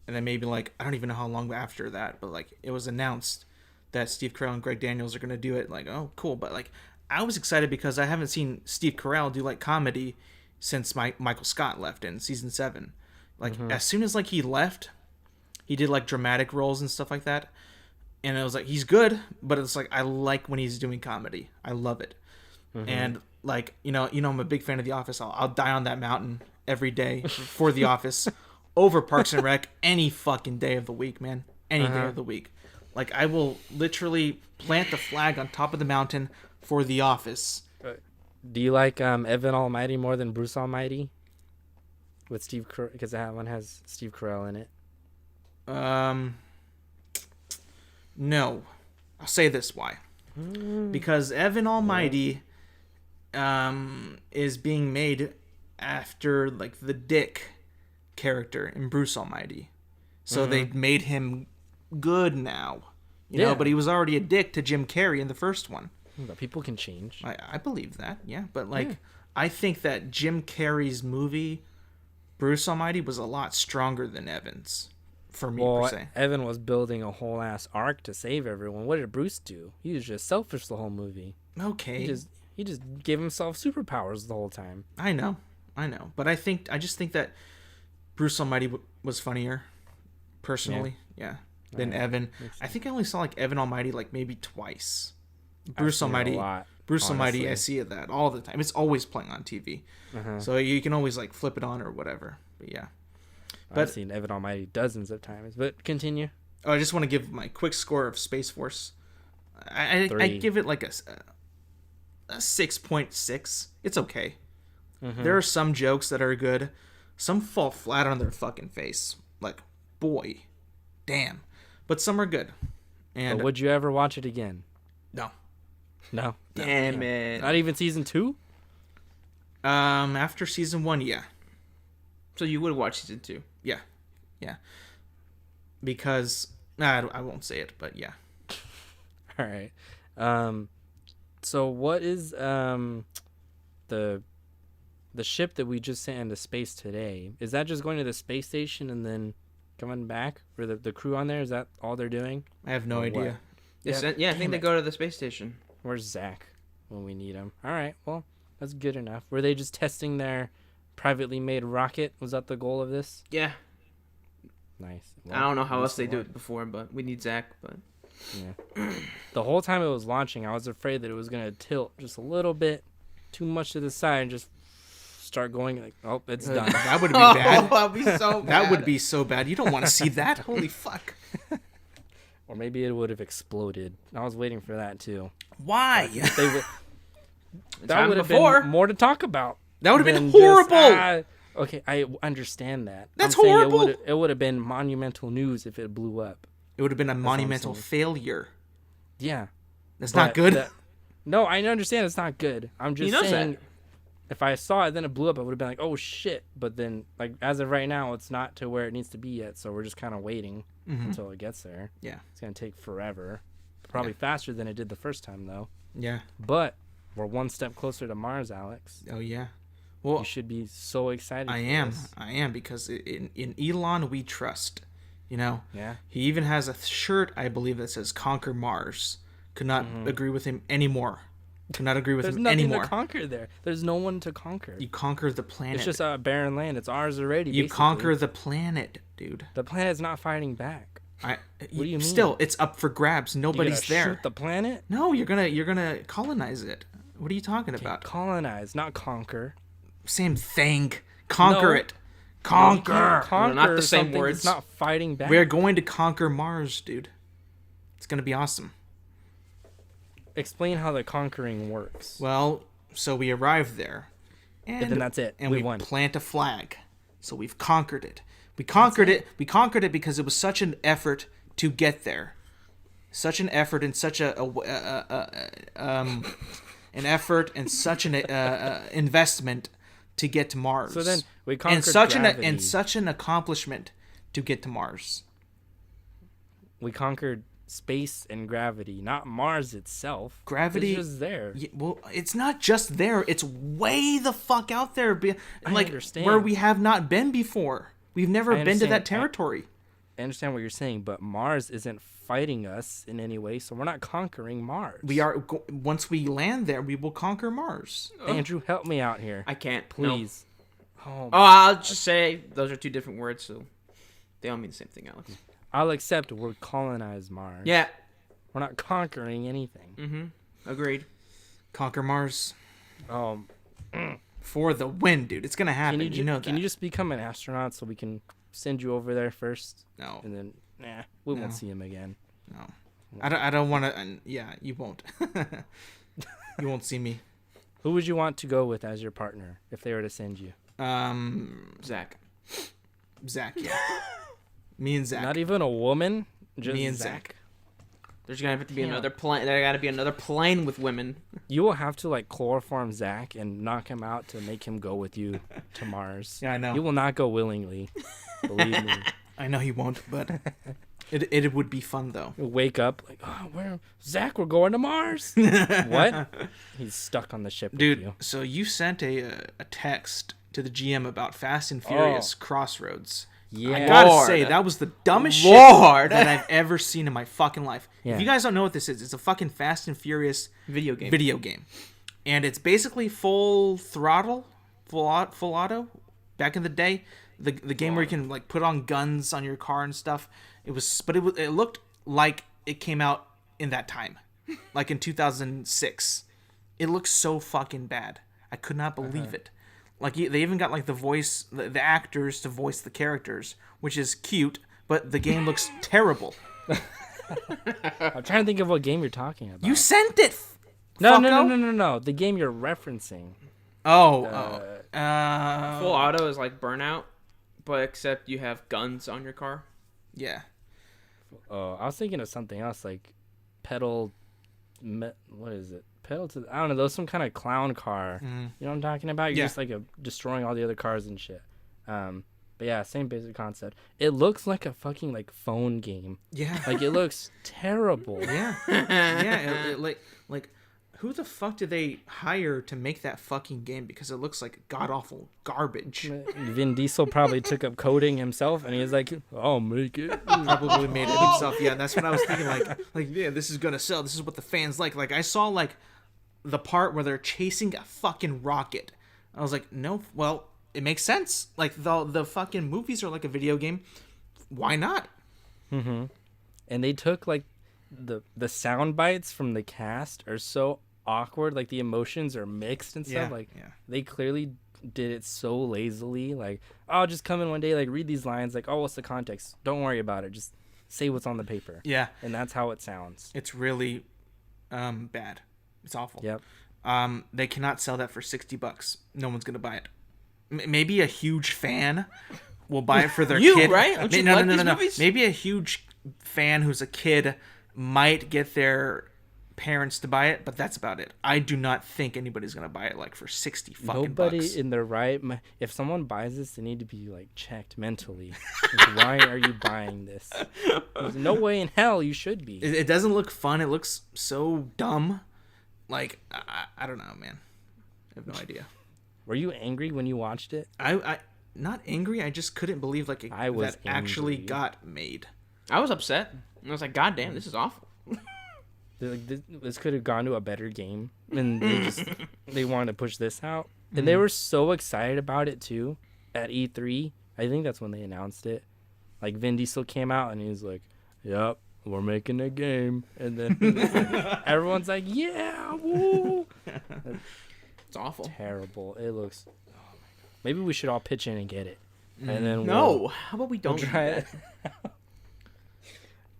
And then maybe, like, I don't even know how long after that, but, like, it was announced that Steve Carell and Greg Daniels are going to do it. Like, oh, cool. But, like, I was excited because I haven't seen Steve Carell do, like, comedy since Michael Scott left in season 7. Like, as soon as, like, he left, he did, like, dramatic roles and stuff like that. And it was like, he's good, but it's like, I like when he's doing comedy. I love it. And, like, you know, I'm a big fan of The Office. I'll die on that mountain every day for The Office over Parks and Rec any fucking day of the week, man. Any day of the week. Like, I will literally plant the flag on top of the mountain for The Office.
Do you like Evan Almighty more than Bruce Almighty? With Steve Carell, because that one has Steve Carell in it.
No. I'll say this why. Because Evan Almighty is being made after, like, the Dick character in Bruce Almighty. So they made him good now. You know, but he was already a dick to Jim Carrey in the first one.
But people can change.
I believe that, yeah. But, like, I think that Jim Carrey's movie, Bruce Almighty, was a lot stronger than Evan's. For me, per se.
Evan was building a whole ass arc to save everyone. What did Bruce do? He was just selfish the whole movie.
Okay.
He just gave himself superpowers the whole time.
I know. But I just think that Bruce Almighty was funnier, personally. Yeah. Than Evan. I think I only saw, like, Evan Almighty, like, maybe twice. Bruce Almighty. Almighty, I see that all the time. It's always playing on TV. So you can always, like, flip it on or whatever. But yeah.
But I've seen Evan Almighty dozens of times. But continue.
Oh, I just want to give my quick score of Space Force. I give it like a 6.6. It's okay. There are some jokes that are good. Some fall flat on their fucking face. Like, boy, damn. But some are good. And
but would you ever watch it again?
No.
Damn it.
Not even season 2?
After season 1, yeah.
So you would watch season 2?
Yeah. Because I won't say it, but yeah.
All right. So what is the ship that we just sent into space today? Is that just going to the space station and then coming back? Or the crew on there? Is that all they're doing?
I have no idea.
I think they go to the space station.
Where's Zach when we need him? All right. Well, that's good enough. Were they just testing their privately made rocket? Was that the goal of this?
Yeah.
Nice.
Well, I don't know how else they do it before, but we need Zach. But
yeah. The whole time it was launching, I was afraid that it was gonna tilt just a little bit too much to the side and just start going like, oh, it's done.
That would be bad.
That'd be so bad.
That would be so bad. You don't want to see that. Holy fuck.
Or maybe it would have exploded. I was waiting for that too.
Why?
That would have been more to talk about.
That would have been horrible.
Okay, I understand that.
That's horrible.
It would have been monumental news if it blew up.
It would have been a monumental failure.
Yeah.
That's not good.
No, I understand it's not good. I'm just saying if I saw it, then it blew up, I would have been like, oh shit. But then, like, as of right now, it's not to where it needs to be yet. So we're just kind of waiting until it gets there.
Yeah.
It's going to take forever. Probably faster than it did the first time, though.
Yeah.
But we're one step closer to Mars, Alex.
Oh, yeah. Well,
you should be so excited.
I am, because in Elon we trust. You know?
Yeah.
He even has a shirt, I believe, that says Conquer Mars. Could not agree with him anymore. Could not agree with him anymore.
There's nothing to conquer there. There's no one to conquer.
You conquer the planet.
It's just a barren land. It's ours already.
You
basically.
conquer the planet, dude.
The planet's not fighting back. What do you mean?
Still, it's up for grabs. Nobody's there.
Shoot the planet?
No, you're gonna colonize it. What are you talking about?
Colonize, not conquer.
Same thing. Conquer it. Conquer.
Conquer.
Not the same words.
It's not fighting back.
We're going to conquer Mars, dude. It's gonna be awesome.
Explain how the conquering works.
Well, so we arrive there,
and then that's it.
And
we
we
won.
Plant a flag. So we've conquered it. We conquered it. We conquered it because it was such an effort to get there. Such an effort and such an effort and such an investment to get to Mars.
So then we conquered
and such an accomplishment to get to Mars.
We conquered space and gravity, not Mars itself.
Gravity
is just there.
Yeah, well, it's not just there. It's way the fuck out there.
I understand.
Where we have not been before. We've never been to that territory.
I understand what you're saying, but Mars isn't fighting us in any way, so we're not conquering Mars.
We are. Once we land there, we will conquer Mars.
Andrew, help me out here.
I can't.
Please.
No. I'll just say those are two different words, so they all mean the same thing, Alex.
I'll accept we're colonize Mars.
Yeah.
We're not conquering anything.
Mm-hmm. Agreed.
Conquer Mars. For the win, dude. It's going to happen. You know that.
Can you just become an astronaut so we can send you over there first?
No.
And then, we won't see him again.
No. I don't want to. Yeah, you won't. You won't see me.
Who would you want to go with as your partner if they were to send you?
Zach,
yeah. Me and Zach.
Not even a woman? Just
me and
Zach.
There's gonna have to be another plane. There gotta be another plane with women.
You will have to chloroform Zach and knock him out to make him go with you to Mars.
Yeah, I know.
He will not go willingly. Believe me.
I know he won't, but it would be fun though.
He'll wake up Zach, we're going to Mars. What? He's stuck on the ship.
Dude,
with you.
So you sent a text to the GM about Fast and Furious Crossroads.
Yeah.
I gotta say, that was the dumbest shit that I've ever seen in my fucking life.
Yeah.
If you guys don't know what this is, it's a fucking Fast and Furious
video game.
And it's basically full throttle, full auto. Back in the day, the game where you can put on guns on your car and stuff. It looked like it came out in that time, like in 2006. It looked so fucking bad. I could not believe it. They even got the actors to voice the characters, which is cute, but the game looks terrible.
I'm trying to think of what game you're talking about.
You sent it.
No. The game you're referencing.
Full
auto is like Burnout, but except you have guns on your car.
Yeah.
Oh, I was thinking of something else, like pedal. What is it? Pedal to. I don't know. There's some kind of clown car. You know what I'm talking about? You're just destroying all the other cars and shit. But yeah, same basic concept. It looks like a fucking phone game.
Yeah.
It looks terrible.
Yeah. Yeah. Who the fuck did they hire to make that fucking game? Because it looks like god awful garbage.
Vin Diesel probably took up coding himself, and he's like, "I'll make it."
Probably made it himself. Yeah, that's what I was thinking. Yeah, this is gonna sell. This is what the fans like. I saw the part where they're chasing a fucking rocket. I was like, no, well, it makes sense. The fucking movies are like a video game. Why not?
Mm-hmm. And they took the sound bites from the cast are so awkward. The emotions are mixed and stuff. They clearly did it so lazily. I'll just come in one day, read these lines. What's the context? Don't worry about it. Just say what's on the paper.
Yeah.
And that's how it sounds.
It's really bad. It's awful.
Yep.
They cannot sell that for $60. No one's gonna buy it. Maybe a huge fan will buy it for their kid.
Right?
No. Maybe a huge fan who's a kid might get their parents to buy it, but that's about it. I do not think anybody's gonna buy it like for 60 fucking
Nobody
bucks.
in their right. If someone buys this, they need to be like checked mentally. Like, why are you buying this? There's no way in hell you should be.
It doesn't look fun. It looks so dumb. Like I don't know, man. I have no idea.
Were you angry when you watched it?
I not angry. I just couldn't believe like
I was
that actually
angry.
got made.
I was upset. I was like, God damn, this is awful.
Like, this could have gone to a better game, and they wanted to push this out, and they were so excited about it too at E3. I think that's when they announced it. Like Vin Diesel came out and he was like, "Yep, we're making a game," and then like, everyone's like, "Yeah, woo!"
It's awful.
Terrible. It looks. Oh my God. Maybe we should all pitch in and get it, and then
No, how about we don't
we'll try
do
it.
that?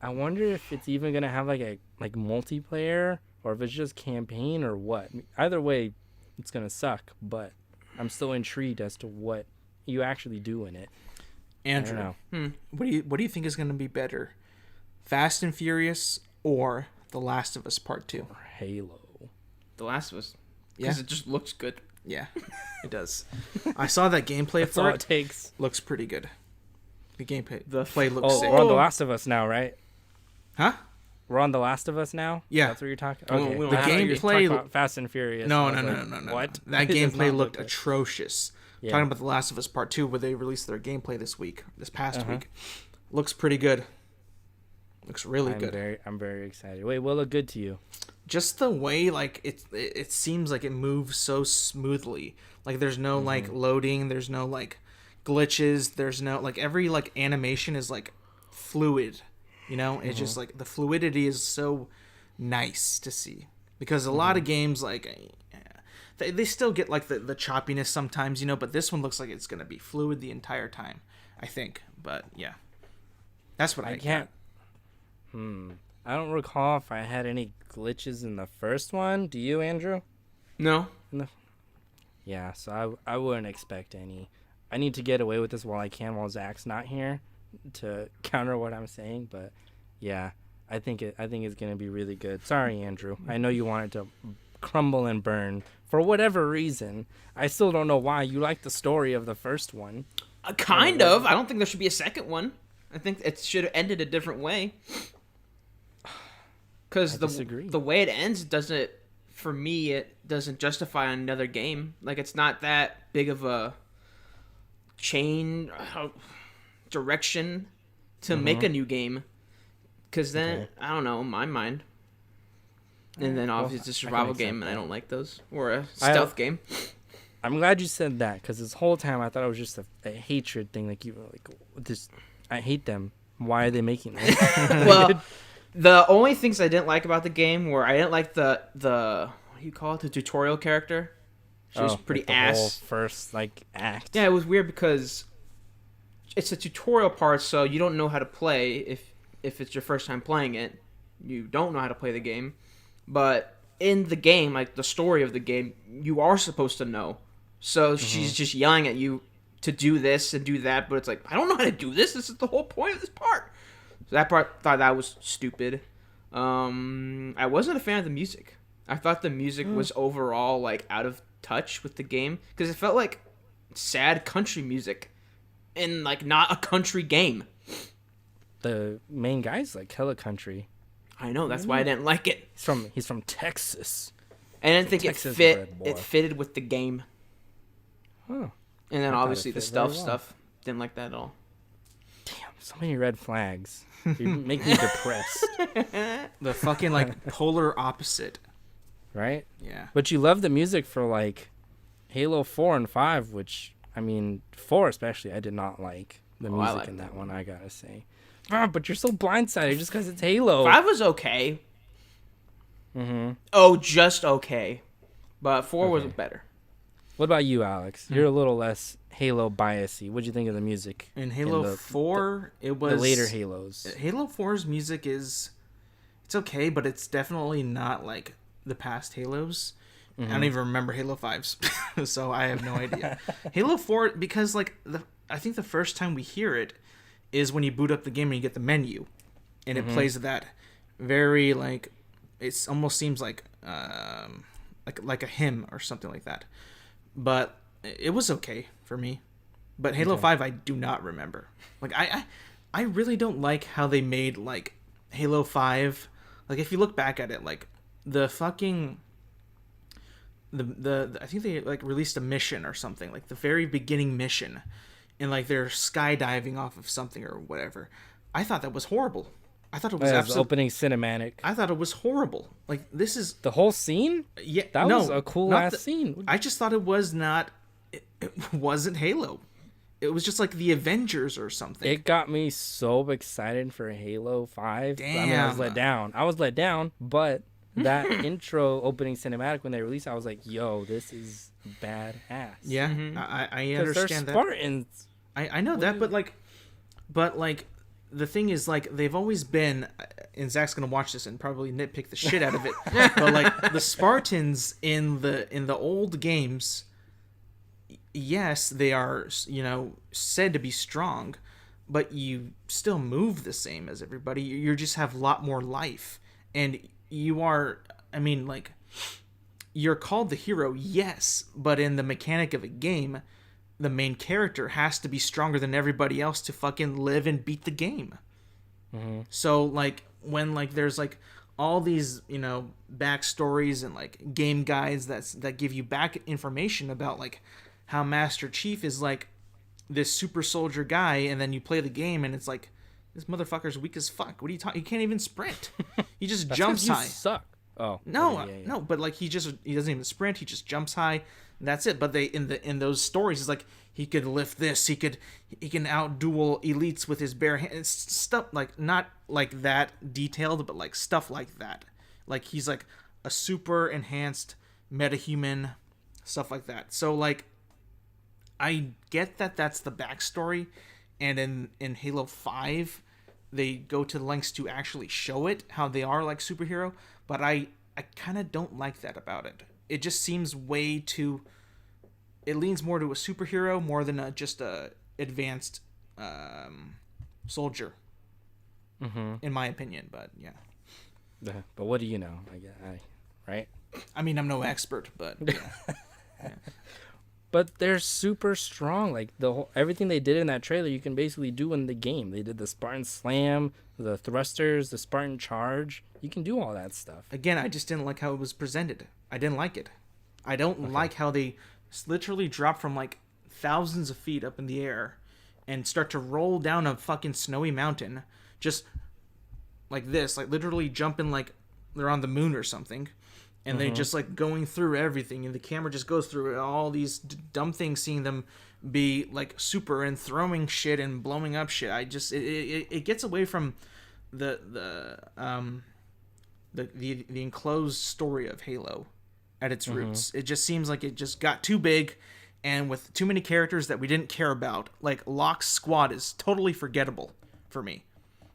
I wonder if it's even gonna have like multiplayer, or if it's just campaign, or what. Either way, it's gonna suck. But I'm still intrigued as to what you actually do in it.
Andrew,
I don't know.
what do you think is going to be better, Fast and Furious or The Last of Us Part 2?
Or Halo.
The Last of Us.
Yeah.
Because it just looks good.
Yeah, it does. I saw that gameplay
That's all
for
it
it.
takes.
Looks pretty good. The gameplay
The
play looks
Oh,
sick.
we're on The Last of Us now, right?
Huh?
We're on The Last of Us now.
Yeah.
That's what you're talking.
Well,
Okay.
we don't
I
have
thought
to.
you were
The gameplay-
talking about Fast and Furious.
No,
I was
no,
like,
no.
What?
That
It does
gameplay
not
looked
look good.
atrocious.
Yeah.
Talking about The Last of Us Part 2, where they released their gameplay this past week. Looks pretty good. Looks really good.
I'm very excited. Wait, what looked good to you?
Just the way like it seems like it moves so smoothly. Like there's no like loading, there's no like glitches, there's no like every like animation is like fluid. You know, it's just like the fluidity is so nice to see, because a lot of games like they still get like the choppiness sometimes, you know, but this one looks like it's gonna be fluid the entire time, I think. But yeah, that's what I
can't. I don't recall if I had any glitches in the first one. Do you, Andrew?
No.
Yeah, so I wouldn't expect any. I need to get away with this while I can, while Zach's not here, to counter what I'm saying. But yeah, I think it's gonna be really good. Sorry, Andrew. I know you want it to crumble and burn for whatever reason. I still don't know why. You like the story of the first one.
Kind of. I don't think there should be a second one. I think it should have ended a different way. Because the way it ends doesn't, for me, it doesn't justify another game. Like, it's not that big of a direction to make a new game. Because then, I don't know, in my mind. And then obviously it's a survival game, and I don't like those. Or a stealth game.
I'm glad you said that, because this whole time I thought it was just a hatred thing. Like, you were like, this, I hate them. Why are they making this?
Well, the only things I didn't like about the game were I didn't like the what do you call it, the tutorial character. She was pretty
like the
ass.
whole first act.
Yeah, it was weird because it's a tutorial part, so you don't know how to play if it's your first time playing it. You don't know how to play the game, but in the game, like the story of the game, you are supposed to know. So she's just yelling at you to do this and do that, but it's like, I don't know how to do this. This is the whole point of this part. So that part, thought that was stupid. I wasn't a fan of the music. I thought the music was overall out of touch with the game, because it felt like sad country music in not a country game.
The main guy's hella country.
I know, that's why I didn't like it.
He's from Texas.
I didn't think
Texas
it fitted with the game.
Huh.
And then
I thought
obviously
it
the
fit very
stealth
well.
stuff, didn't like that at all.
Damn, so many red flags. You make me depressed,
The fucking polar opposite.
right?
Yeah.
But you love the music for Halo 4 and 5, which, I mean, 4 especially, I did not like the
I
music
like
in
that
that one, I gotta say. But you're so blindsided just because it's Halo.
5 was okay.
Mm-hmm.
Oh, just okay. But 4 was better.
What about you, Alex? You're a little less Halo biasy. What'd you think of the music?
In Halo 4, it was
the later Halos.
Halo 4's music it's okay, but it's definitely not like the past Halos. I don't even remember Halo 5's, so I have no idea. Halo 4, because I think the first time we hear it is when you boot up the game and you get the menu, and it plays that very it almost seems like a hymn or something like that. But it was okay for me. But Halo 5, I do not remember. Like, I really don't like how they made, like, Halo 5. Like, if you look back at it, like, the fucking... The I think they, like, released a mission or something. Like, the very beginning mission. And, like, they're skydiving off of something or whatever. I thought that was horrible. I thought it was
absolutely... opening cinematic.
I thought it was horrible. Like, this is...
The whole scene?
Yeah.
That was a cool-ass scene.
I just thought it was not... It wasn't Halo. It was just like the Avengers or something.
It got me so excited for Halo 5.
Damn.
I mean, I was let down, but that intro opening cinematic when they released, I was like, yo, this is badass.
Yeah, I understand that.
Spartans.
I know that, but like, the thing is, like, they've always been, and Zach's gonna watch this and probably nitpick the shit out of it, but like the Spartans in the old games, yes, they are, you know, said to be strong, but you still move the same as everybody. You just have a lot more life, and you are, I mean, like, you're called the hero, yes, but in the mechanic of a game, the main character has to be stronger than everybody else to fucking live and beat the game. Mm-hmm. So, like, when, like, there's, like, all these, you know, backstories and, like, game guides that give you back information about, like, how Master Chief is, like, this super soldier guy, and then you play the game, and it's like, this motherfucker's weak as fuck. What are you talking? He can't even sprint. He just jumps high.
You suck. Oh
no, no, but like he doesn't even sprint. He just jumps high. And that's it. But they in those stories, it's like he could lift this. He can outduel elites with his bare hands. It's stuff like not like that detailed, but like stuff like that. Like he's like a super enhanced metahuman, stuff like that. So like, I get that that's the backstory, and in Halo 5, they go to the lengths to actually show it, how they are like superhero, but I kind of don't like that about it. It just seems way too... It leans more to a superhero more than just a advanced soldier, in my opinion, but yeah.
But what do you know? Right?
I mean, I'm no expert, but yeah. Yeah.
But they're super strong. Like everything they did in that trailer, you can basically do in the game. They did the Spartan Slam, the thrusters, the Spartan Charge. You can do all that stuff.
Again, I just didn't like how it was presented. I didn't like it. I don't like how they literally drop from like thousands of feet up in the air and start to roll down a fucking snowy mountain, just like this, like literally jumping like they're on the moon or something. And they just like going through everything, and the camera just goes through all these dumb things, seeing them be like super and throwing shit and blowing up shit. I just it gets away from the enclosed story of Halo at its roots. It just seems like it just got too big, and with too many characters that we didn't care about. Like Locke's squad is totally forgettable for me.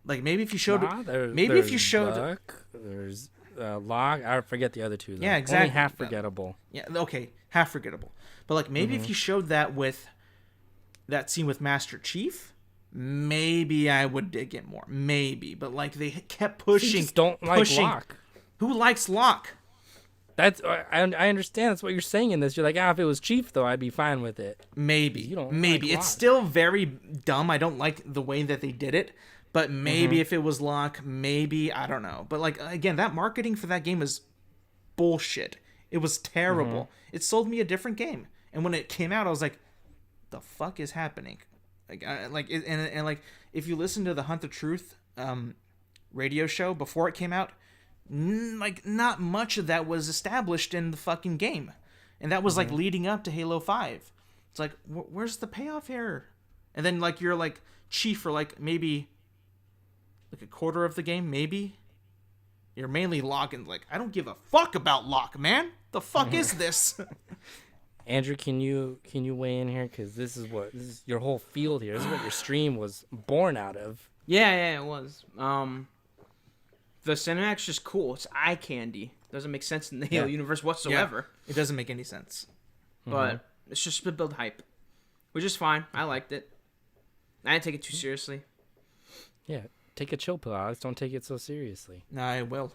Like maybe if you showed
Buck, there's Locke, I forget the other two though.
Yeah, exactly.
Only half forgettable.
Yeah, okay, half forgettable. But like maybe if you showed that with that scene with Master Chief, maybe I would dig it more. Maybe, but like they kept pushing.
You just don't like Locke.
Who likes Locke?
That's I understand. That's what you're saying in this. You're like, if it was Chief though, I'd be fine with it.
Maybe.
You don't.
Maybe
like
it's
Locke.
still very dumb. I don't like the way that they did it. But maybe if it was Locke, maybe, I don't know. But like again, that marketing for that game was bullshit. It was terrible. It sold me a different game. And when it came out, I was like, the fuck is happening? Like, if you listen to the Hunt the Truth radio show before it came out, like not much of that was established in the fucking game. And that was like leading up to Halo 5. It's like, where's the payoff here? And then like you're like Chief for like maybe like a quarter of the game, maybe. You're mainly Locke, and like, I don't give a fuck about Locke, man. The fuck is this?
Andrew, can you weigh in here? Because this is your whole field here. This is what your stream was born out of.
Yeah, it was. The cinematic's just cool. It's eye candy. Doesn't make sense in the Halo universe whatsoever.
Yeah. It doesn't make any sense.
But it's just to build hype, which is fine. I liked it. I didn't take it too seriously.
Yeah, take a chill pill, Alex. Don't take it so seriously.
No, I will.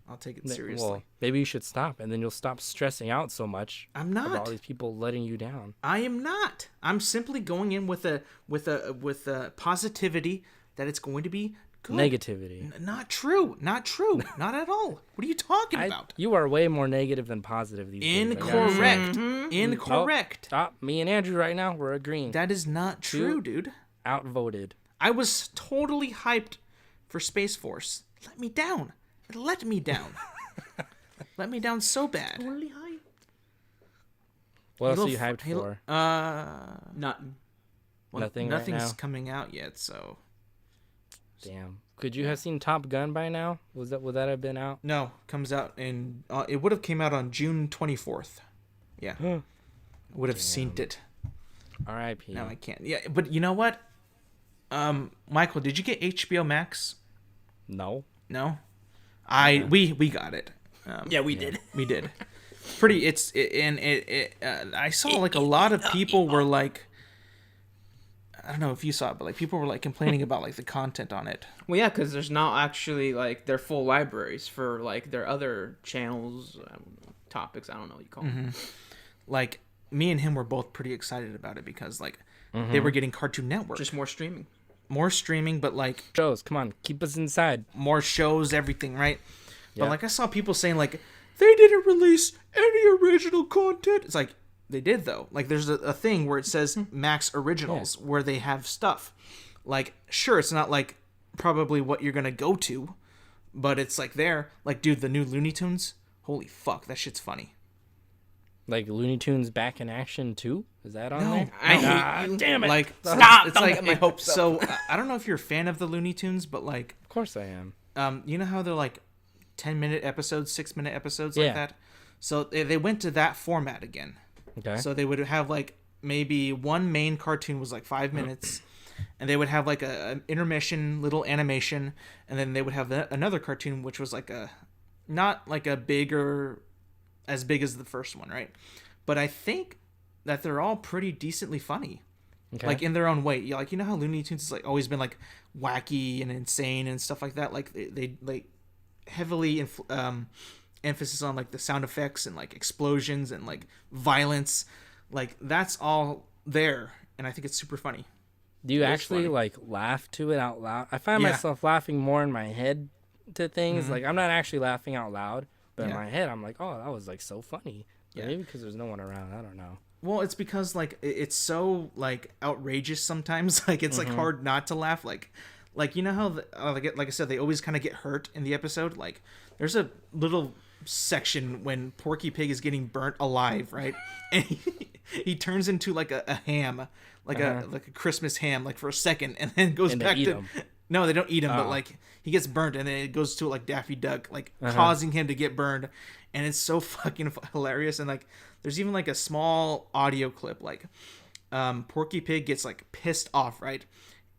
I'll take it seriously.
Well, maybe you should stop, and then you'll stop stressing out so much.
I'm not.
About all these people letting you down.
I am not. I'm simply going in with a positivity that it's going to be good.
Negativity.
Not true. Not true. Not at all. What are you talking about?
You are way more negative than positive these days.
Incorrect. Incorrect.
Stop. Me and Andrew right now, we're agreeing.
That is not true, dude.
Outvoted.
I was totally hyped for Space Force. Let me down. It let me down. Let me down so bad.
Totally hyped.
What else are you hyped for?
Nothing.
Well,
Nothing's
right now.
coming
out yet, so.
Damn. Could you have seen Top Gun by now? Would that have been out?
No, comes out in. It would have came out on June 24th. Yeah. I would have seen it.
R.I.P.
No, I can't. Yeah, but you know what? Michael, did you get HBO Max?
No.
No. We got it.
Yeah, we did.
We did. Pretty. I saw like a lot of people were like. I don't know if you saw it, but like people were like complaining about like the content on it.
Well, yeah, because there's not actually like their full libraries for like their other channels, topics. I don't know what you call them.
Like me and him were both pretty excited about it because like they were getting Cartoon Network,
Just more streaming.
but like
Shows, come on, keep us inside.
more shows, everything, right?
Yeah.
But like I saw people saying like they didn't release any original content. It's like they did though. Like there's a thing where it says Max Originals where they have stuff. Like sure, it's not like probably what you're gonna go to, but it's like there. Like dude, the new Looney Tunes. Holy fuck, that shit's funny.
Like Looney Tunes Back in Action 2? Is that on
No,
there?
I hate you.
Damn it.
Like
Stop!
It's
Don't
like
get my hopes up.
so. I don't know if you're a fan of the Looney Tunes, but like
Of course I am.
you know how they're like 10-minute episodes, 6-minute episodes
Yeah.
like that. So they went to that format again.
Okay.
So they would have like maybe one main cartoon was like 5 minutes, and they would have like an intermission, little animation, and then they would have another cartoon which was like not like a bigger, as big as the first one, right? But I think that they're all pretty decently funny, like in their own way. Yeah, like you know how Looney Tunes has like always been like wacky and insane and stuff like that. Like they like heavily emphasis on like the sound effects and like explosions and like violence, like that's all there, and I think it's super funny.
Do you
It is
actually
funny.
like laugh to it out loud? I find
Yeah.
myself laughing more in my head to things. Like I'm not actually laughing out loud, but in
Yeah.
my head I'm like, oh, that was like so funny.
Yeah.
Maybe because there's no one around. I don't know.
Well, it's because like it's so like outrageous sometimes. Like it's like hard not to laugh. Like you know how like I said, they always kind of get hurt in the episode. Like there's a little section when Porky Pig is getting burnt alive, right? And he turns into like a ham, like a Christmas ham, like for a second, and then goes
And they
back
eat
to.
him.
No, they don't eat him, but
Oh.
like he gets burnt, and then it goes to like Daffy Duck, like causing him to get burned, and it's so fucking hilarious. And like, there's even like a small audio clip, like Porky Pig gets like pissed off, right?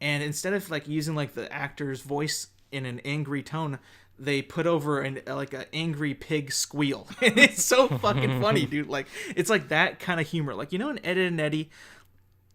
And instead of like using like the actor's voice in an angry tone, they put over an angry pig squeal. And it's so fucking funny, dude. Like it's like that kind of humor, like you know in Ed, Edd n Eddy,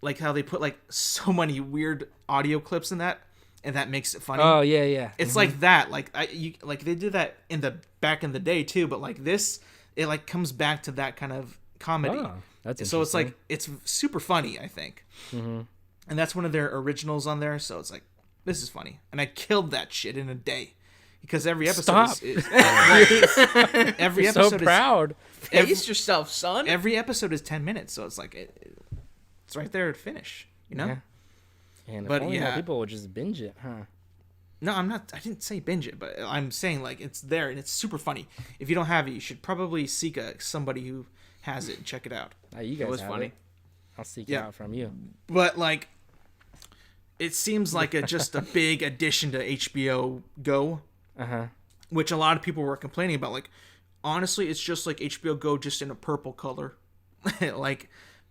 like how they put like so many weird audio clips in that, and that makes it funny.
Oh yeah, yeah.
It's like that. Like like they did that in the back in the day too, but like this, it like comes back to that kind of comedy.
Oh, that's
So it's like
interesting.
it's super funny, I think. And that's one of their originals on there. So it's like this is funny, and I killed that shit in a day because every episode
Stop.
is every
You're
episode
so proud.
Pace yourself, son.
every episode is 10 minutes, so it's like it's right there to finish. You know.
Yeah. And
But
if only more
yeah.
people would just binge it, huh?
No, I'm not. I didn't say binge it, but I'm saying like it's there and it's super funny. If you don't have it, you should probably seek somebody who has it and check it out.
You guys
was
have
funny.
it. I'll seek it
Yeah.
out from you.
But like, it seems like just a big addition to HBO Go, which a lot of people were complaining about. Like, honestly, it's just like HBO Go, just in a purple color.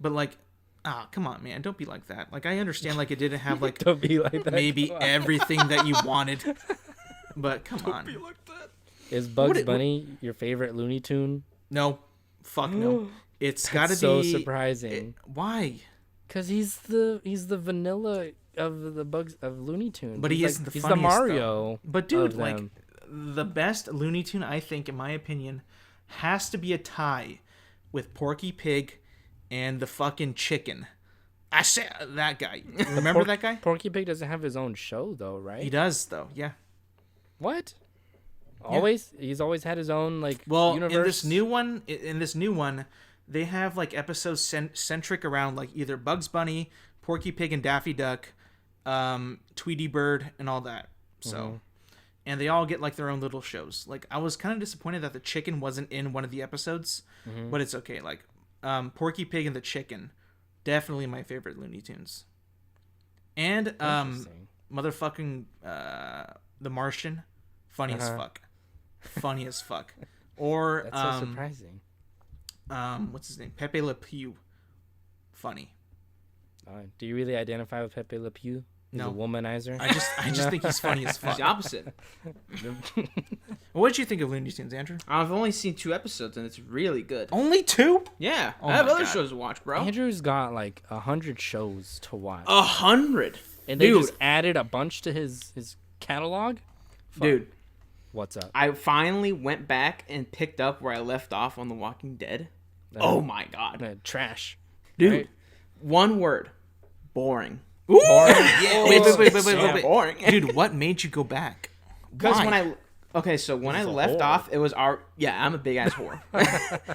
But come on, man, don't be like that. Like, I understand, like, it didn't have like
Don't be like that.
maybe
Come on.
everything that you wanted, but come on.
Is Bugs
What-
Bunny your favorite Looney Tune?
No, fuck no. It's got to
So
be
surprising.
Why?
Cause he's the vanilla of the Bugs of Looney Tunes.
But he isn't the
he's
funniest,
the Mario.
But dude,
of
like
them.
the best Looney Tune, I think, in my opinion, has to be a tie with Porky Pig and the fucking chicken. I say that guy. Remember that guy?
Porky Pig doesn't have his own show though, right?
He does though. Yeah.
What? Always? Yeah. He's always had his own universe.
In this new one, they have like episodes centric around like either Bugs Bunny, Porky Pig and Daffy Duck, Tweety Bird, and all that. So, and they all get like their own little shows. Like I was kind of disappointed that the chicken wasn't in one of the episodes, but it's okay. Like Porky Pig and the chicken, definitely my favorite Looney Tunes. And motherfucking the Martian, funny as fuck. Funny as fuck. Or
that's so surprising.
What's his name? Pepe Le Pew. Funny.
Do you really identify with Pepe Le Pew? He's
no.
a womanizer.
I just think he's funny as fuck.
He's the opposite.
What did you think of Looney Tunes, Andrew?
I've only seen 2 episodes and it's really good.
Only 2?
Yeah,
Oh
I have
my
other
God.
shows to watch, bro.
Andrew's got like 100 shows to watch.
100,
and they
dude.
just added a bunch to his catalog. Fuck.
Dude,
what's up?
I finally went back and picked up where I left off on The Walking Dead. Oh my God,
trash,
dude!
Right?
One word: boring.
Ooh! Yeah. Wait.
Boring,
Dude, what made you go back?
Because
Why?
when I left
whore.
off, it was I'm a big ass whore.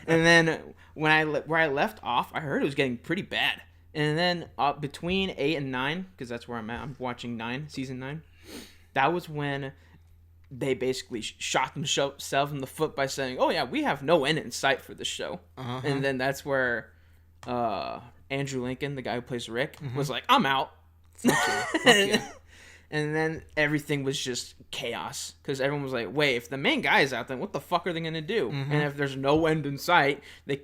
And then where I left off, I heard it was getting pretty bad. And then between 8 and 9, because that's where I'm at, I'm watching season 9. That was when they basically shot themselves in the foot by saying, "Oh yeah, we have no end in sight for this show." And then that's where Andrew Lincoln, the guy who plays Rick, was like, "I'm out."
Fuck yeah.
And then everything was just chaos because everyone was like, "Wait, if the main guy is out, then what the fuck are they gonna do?" And if there's no end in sight, they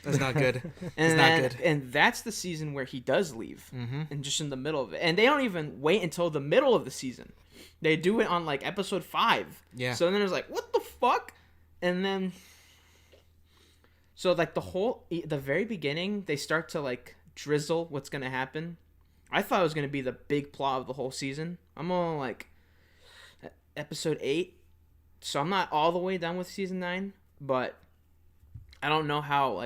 That's not good.
and
not good.
And that's the season where he does leave, and just in the middle of it, and they don't even wait until the middle of the season. They do it on like episode 5.
Yeah.
So then it's like, what the fuck? And then, so like the very beginning, they start to like drizzle what's gonna happen. I thought it was gonna be the big plot of the whole season. I'm on like episode 8, so I'm not all the way done with season 9, but I don't know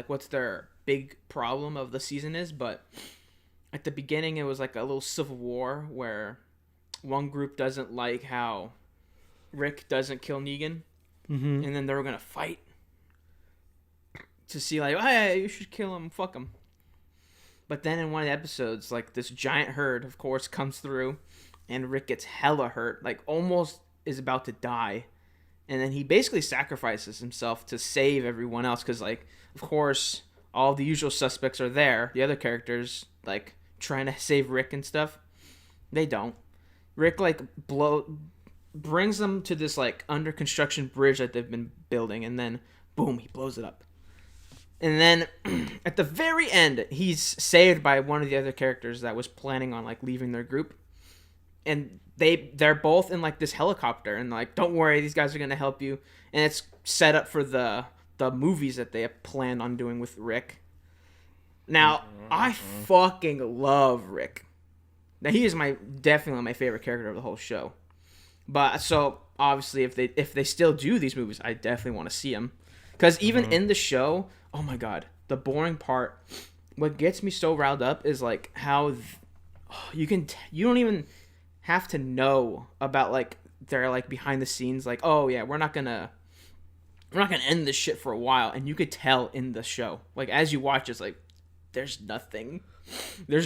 what's their big problem of the season is, but at the beginning it was like a little civil war where one group doesn't like how Rick doesn't kill Negan, and then they were gonna fight to see like, hey, you should kill him, fuck him. But then in one of the episodes, like this giant herd, of course, comes through, and Rick gets hella hurt, like almost is about to die. And then he basically sacrifices himself to save everyone else because, like, of course, all the usual suspects are there. The other characters, like, trying to save Rick and stuff. They don't. Rick, like, brings them to this, like, under construction bridge that they've been building. And then, boom, he blows it up. And then, at the very end, he's saved by one of the other characters that was planning on, like, leaving their group. And they're both in like this helicopter and like, don't worry, these guys are gonna help you. And it's set up for the movies that they have planned on doing with Rick. Now, I fucking love Rick. Now he is definitely my favorite character of the whole show. But so obviously if they still do these movies, I definitely want to see them. Because even in the show, oh my god, the boring part, what gets me so riled up is like how you don't even have to know about like their like behind the scenes, like, oh yeah, we're not gonna end this shit for a while, and you could tell in the show, like as you watch, it's like there's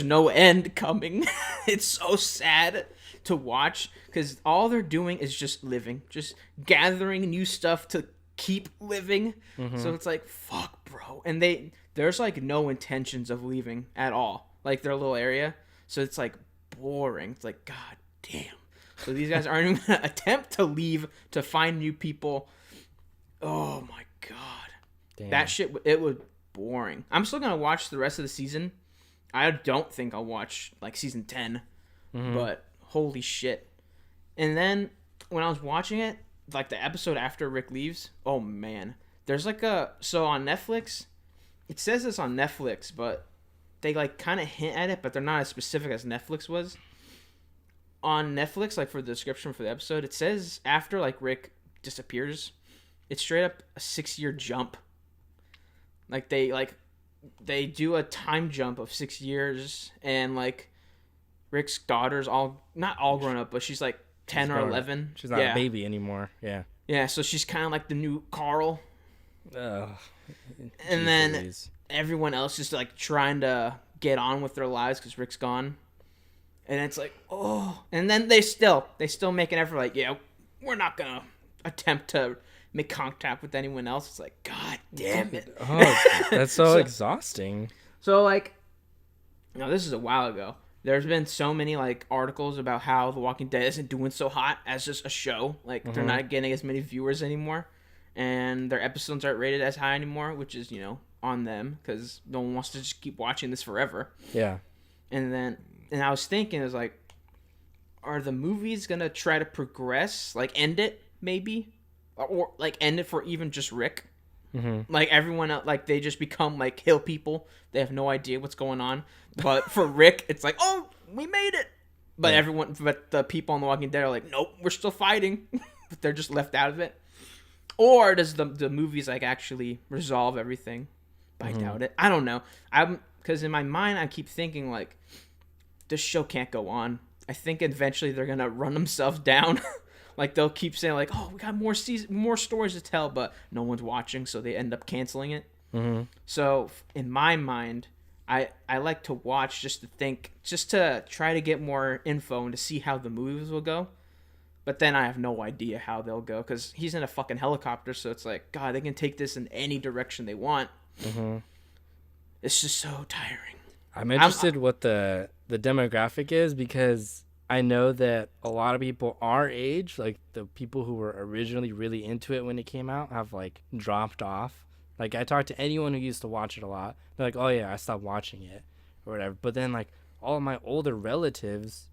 no end coming. It's so sad to watch because all they're doing is just living, just gathering new stuff to keep living. So it's like, fuck, bro. And there's like no intentions of leaving at all, like their little area. So it's like boring. It's like, god damn. So these guys aren't even gonna attempt to leave to find new people. Oh my god. Damn. That shit, it was boring. I'm still gonna watch the rest of the season. I don't think I'll watch like season 10, but holy shit. And then when I was watching it, like the episode after Rick leaves, oh man, there's like so on Netflix, it says this on Netflix, but they like kind of hint at it, but they're not as specific as Netflix was. on Netflix, like for the description for the episode, it says after like Rick disappears, it's straight up a 6-year jump. Like they do a time jump of 6 years, and like Rick's daughter's not all grown up, but she's like 10 or 11.
She's not a baby anymore. Yeah.
Yeah, so she's kind of like the new Carl.
And
then everyone else just like trying to get on with their lives because Rick's gone. And it's like, oh. And then they still make an effort like, yeah, we're not going to attempt to make contact with anyone else. It's like, God damn it.
Oh, that's so exhausting.
So like, now this is a while ago. There's been so many like articles about how The Walking Dead isn't doing so hot as just a show. Like they're not getting as many viewers anymore, and their episodes aren't rated as high anymore, which is on them because no one wants to just keep watching this forever.
Yeah.
And I was thinking, is like, are the movies gonna try to progress, like end it maybe, or like end it for even just Rick? Like everyone else, like they just become like hill people. They have no idea what's going on. But for Rick, it's like, oh, we made it. But but the people on The Walking Dead are like, nope, we're still fighting. But they're just left out of it. Or does the movies like actually resolve everything? But I doubt it. I don't know. Because in my mind, I keep thinking like, this show can't go on. I think eventually they're gonna run themselves down. Like they'll keep saying like, oh, we got more stories to tell, but no one's watching, so they end up canceling it. So in my mind, I like to watch just to try to get more info and to see how the movies will go. But then I have no idea how they'll go because he's in a fucking helicopter, so it's like, God, they can take this in any direction they want. It's just so tiring.
I'm interested what the demographic is because I know that a lot of people our age, like the people who were originally really into it when it came out, have like dropped off. Like I talked to anyone who used to watch it a lot. They're like, oh yeah, I stopped watching it or whatever. But then like all of my older relatives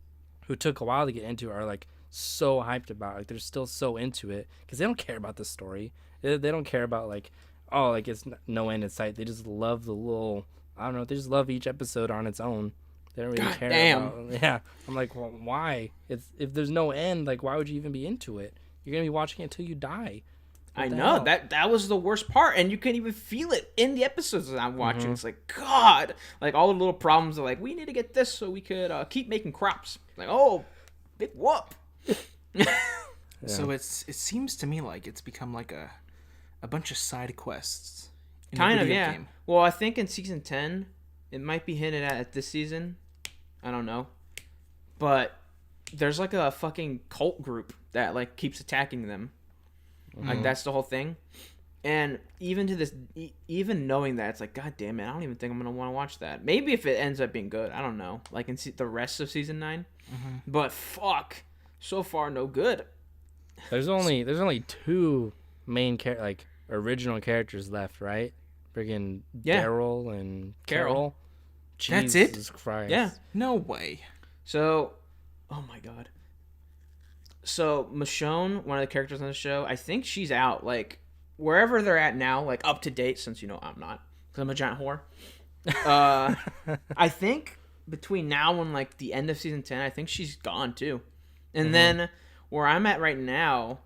who took a while to get into it are like so hyped about it. Like they're still so into it because they don't care about the story. They don't care about like, oh, like it's no end in sight. They just love the little, I don't know, they just love each episode on its own. They don't really care about. Yeah, I'm like, well, why? If there's no end, like, why would you even be into it? You're gonna be watching it until you die.
I know that was the worst part, and you can even feel it in the episodes that I'm watching. It's like, God, like all the little problems are like, we need to get this so we could keep making crops. Like, oh, big whoop.
So it seems to me like it's become like a bunch of side quests.
Kind of, yeah. Game. Well, I think in season 10, it might be hinted at this season. I don't know. But there's like a fucking cult group that like keeps attacking them. Like that's the whole thing. And even to this, even knowing that, it's like, God damn it, I don't even think I'm going to want to watch that. Maybe if it ends up being good, I don't know. Like in the rest of season 9. But fuck, so far no good.
There's only 2 main original characters left, right? Friggin' Daryl and Carol.
That's it?
Jesus Christ.
Yeah.
No way.
So, oh my God. So, Michonne, one of the characters on the show, I think she's out, like, wherever they're at now, like, up to date, since, I'm not, because I'm a giant whore. I think between now and, like, the end of season 10, I think she's gone, too. And then, where I'm at right now,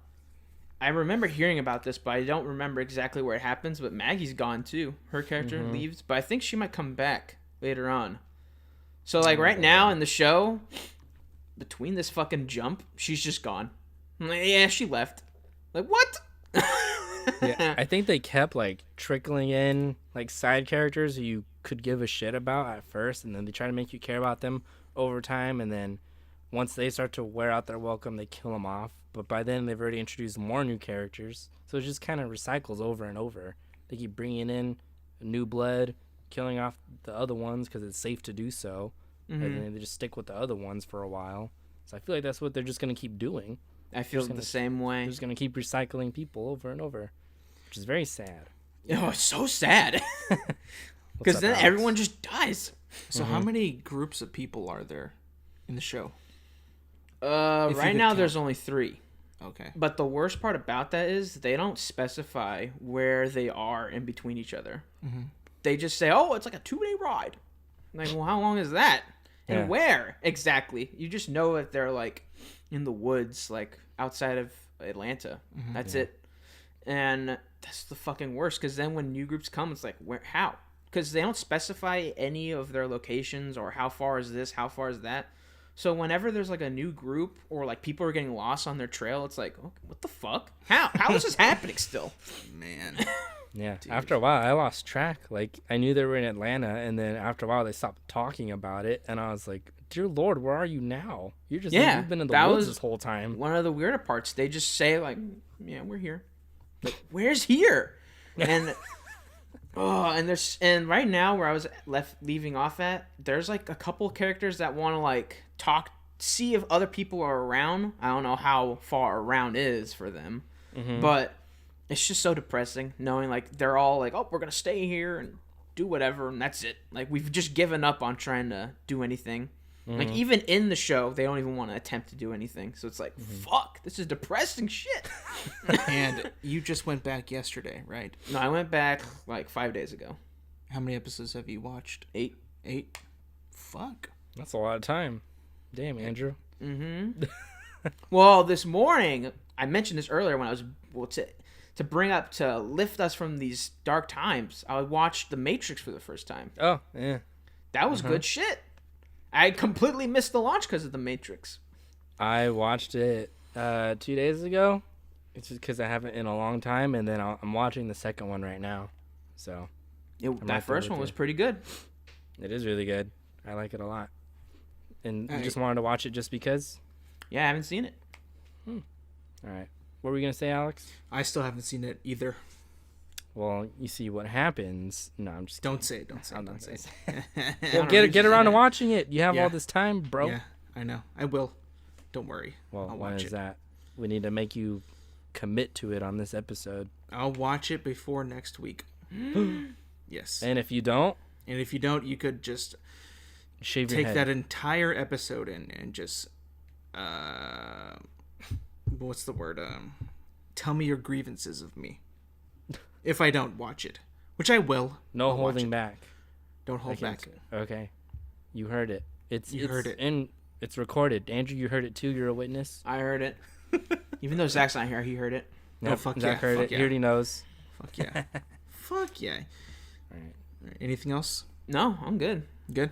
I remember hearing about this, but I don't remember exactly where it happens, but Maggie's gone, too. Her character leaves, but I think she might come back later on. So, like, right now in the show, between this fucking jump, she's just gone. I'm like, yeah, she left. Like, what?
Yeah, I think they kept, like, trickling in, like, side characters who you could give a shit about at first, and then they try to make you care about them over time, and then once they start to wear out their welcome, they kill them off. But by then, they've already introduced more new characters, so it just kind of recycles over and over. They keep bringing in new blood, killing off the other ones because it's safe to do so, and then they just stick with the other ones for a while. So I feel like that's what they're just going to keep doing.
I feel the same way.
They're just going to keep recycling people over and over, which is very sad.
Oh, it's so sad. Because then everyone just dies.
So how many groups of people are there in the show?
Right now there's only 3.
Okay.
But the worst part about that is they don't specify where they are in between each other. They just say, oh, it's like a 2-day ride. I'm like, well, how long is that? And
Yeah.
where exactly? You just know that they're like in the woods, like outside of Atlanta. That's it. And that's the fucking worst, because then when new groups come, it's like, where, how? Because they don't specify any of their locations or how far is this, how far is that. So whenever there's like a new group or like people are getting lost on their trail, it's like, okay, what the fuck? How is this happening still?
Man.
Yeah.
Dude.
After a while, I lost track. Like, I knew they were in Atlanta, and then after a while, they stopped talking about it, and I was like, dear Lord, where are you now? You're just like, you've been in the woods this whole time.
One of the weirder parts. They just say like, yeah, we're here. Like, where's here? And and right now where I was leaving off at, there's like a couple characters that want to like talk, see if other people are around. I don't know how far around is for them, but it's just so depressing knowing like they're all like, oh, we're gonna stay here and do whatever, and that's it. Like, we've just given up on trying to do anything. Like, even in the show, they don't even want to attempt to do anything. So it's like, fuck, this is depressing shit.
And you just went back yesterday, right?
No, I went back like 5 days ago.
How many episodes have you watched?
8.
8? Fuck.
That's a lot of time. Damn, Andrew.
Well, this morning, I mentioned this earlier when I was, to bring up, to lift us from these dark times, I watched The Matrix for the first time.
Oh, yeah.
That was good shit. I completely missed the launch because of The Matrix.
I watched it 2 days ago. It's just because I haven't in a long time, and then I'm watching the second one right now. So
That first one was pretty good.
it is really good. I like it a lot. And you
Hey.
just wanted to watch it just because?
Yeah, I haven't seen it.
All right. What were we going to say, Alex?
I still haven't seen it either.
Well, you see what happens. No, I'm just
Don't say it. Don't say
I'm
it.
not
Don't say
gonna
it.
Well, get around to watching it. You have all this time, bro.
Yeah, I know. I will. Don't worry.
Well,
I'll
when
watch
is
it.
that? We need to make you commit to it on this episode.
I'll watch it before next week. Yes.
And if you don't,
And if you don't, you could just
shave your
take
head.
that entire episode and just what's the word? Tell me your grievances of me. If I don't watch it, which I will.
No
I'll watch
holding
it.
back.
Don't hold back.
Okay. You heard it. It's
heard it.
And it's recorded. Andrew, you heard it too. You're a witness.
I heard it. Even though Zach's not here, he heard it.
Oh, fuck
Zach
yeah,
heard
fuck
it.
yeah.
He already knows.
Fuck yeah. Fuck yeah.
All right.
All right, anything else?
No, I'm good.
Good?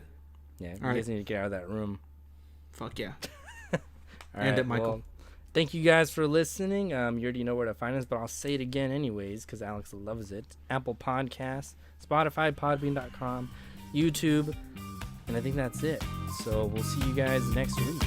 Yeah, you
All
guys need to get out of that room.
Fuck yeah.
All
And
right,
it, Michael.
well, thank you guys for listening. You already know where to find us, but I'll say it again anyways because Alex loves it. Apple Podcasts, Spotify, Podbean.com, YouTube, and I think that's it. So we'll see you guys next week.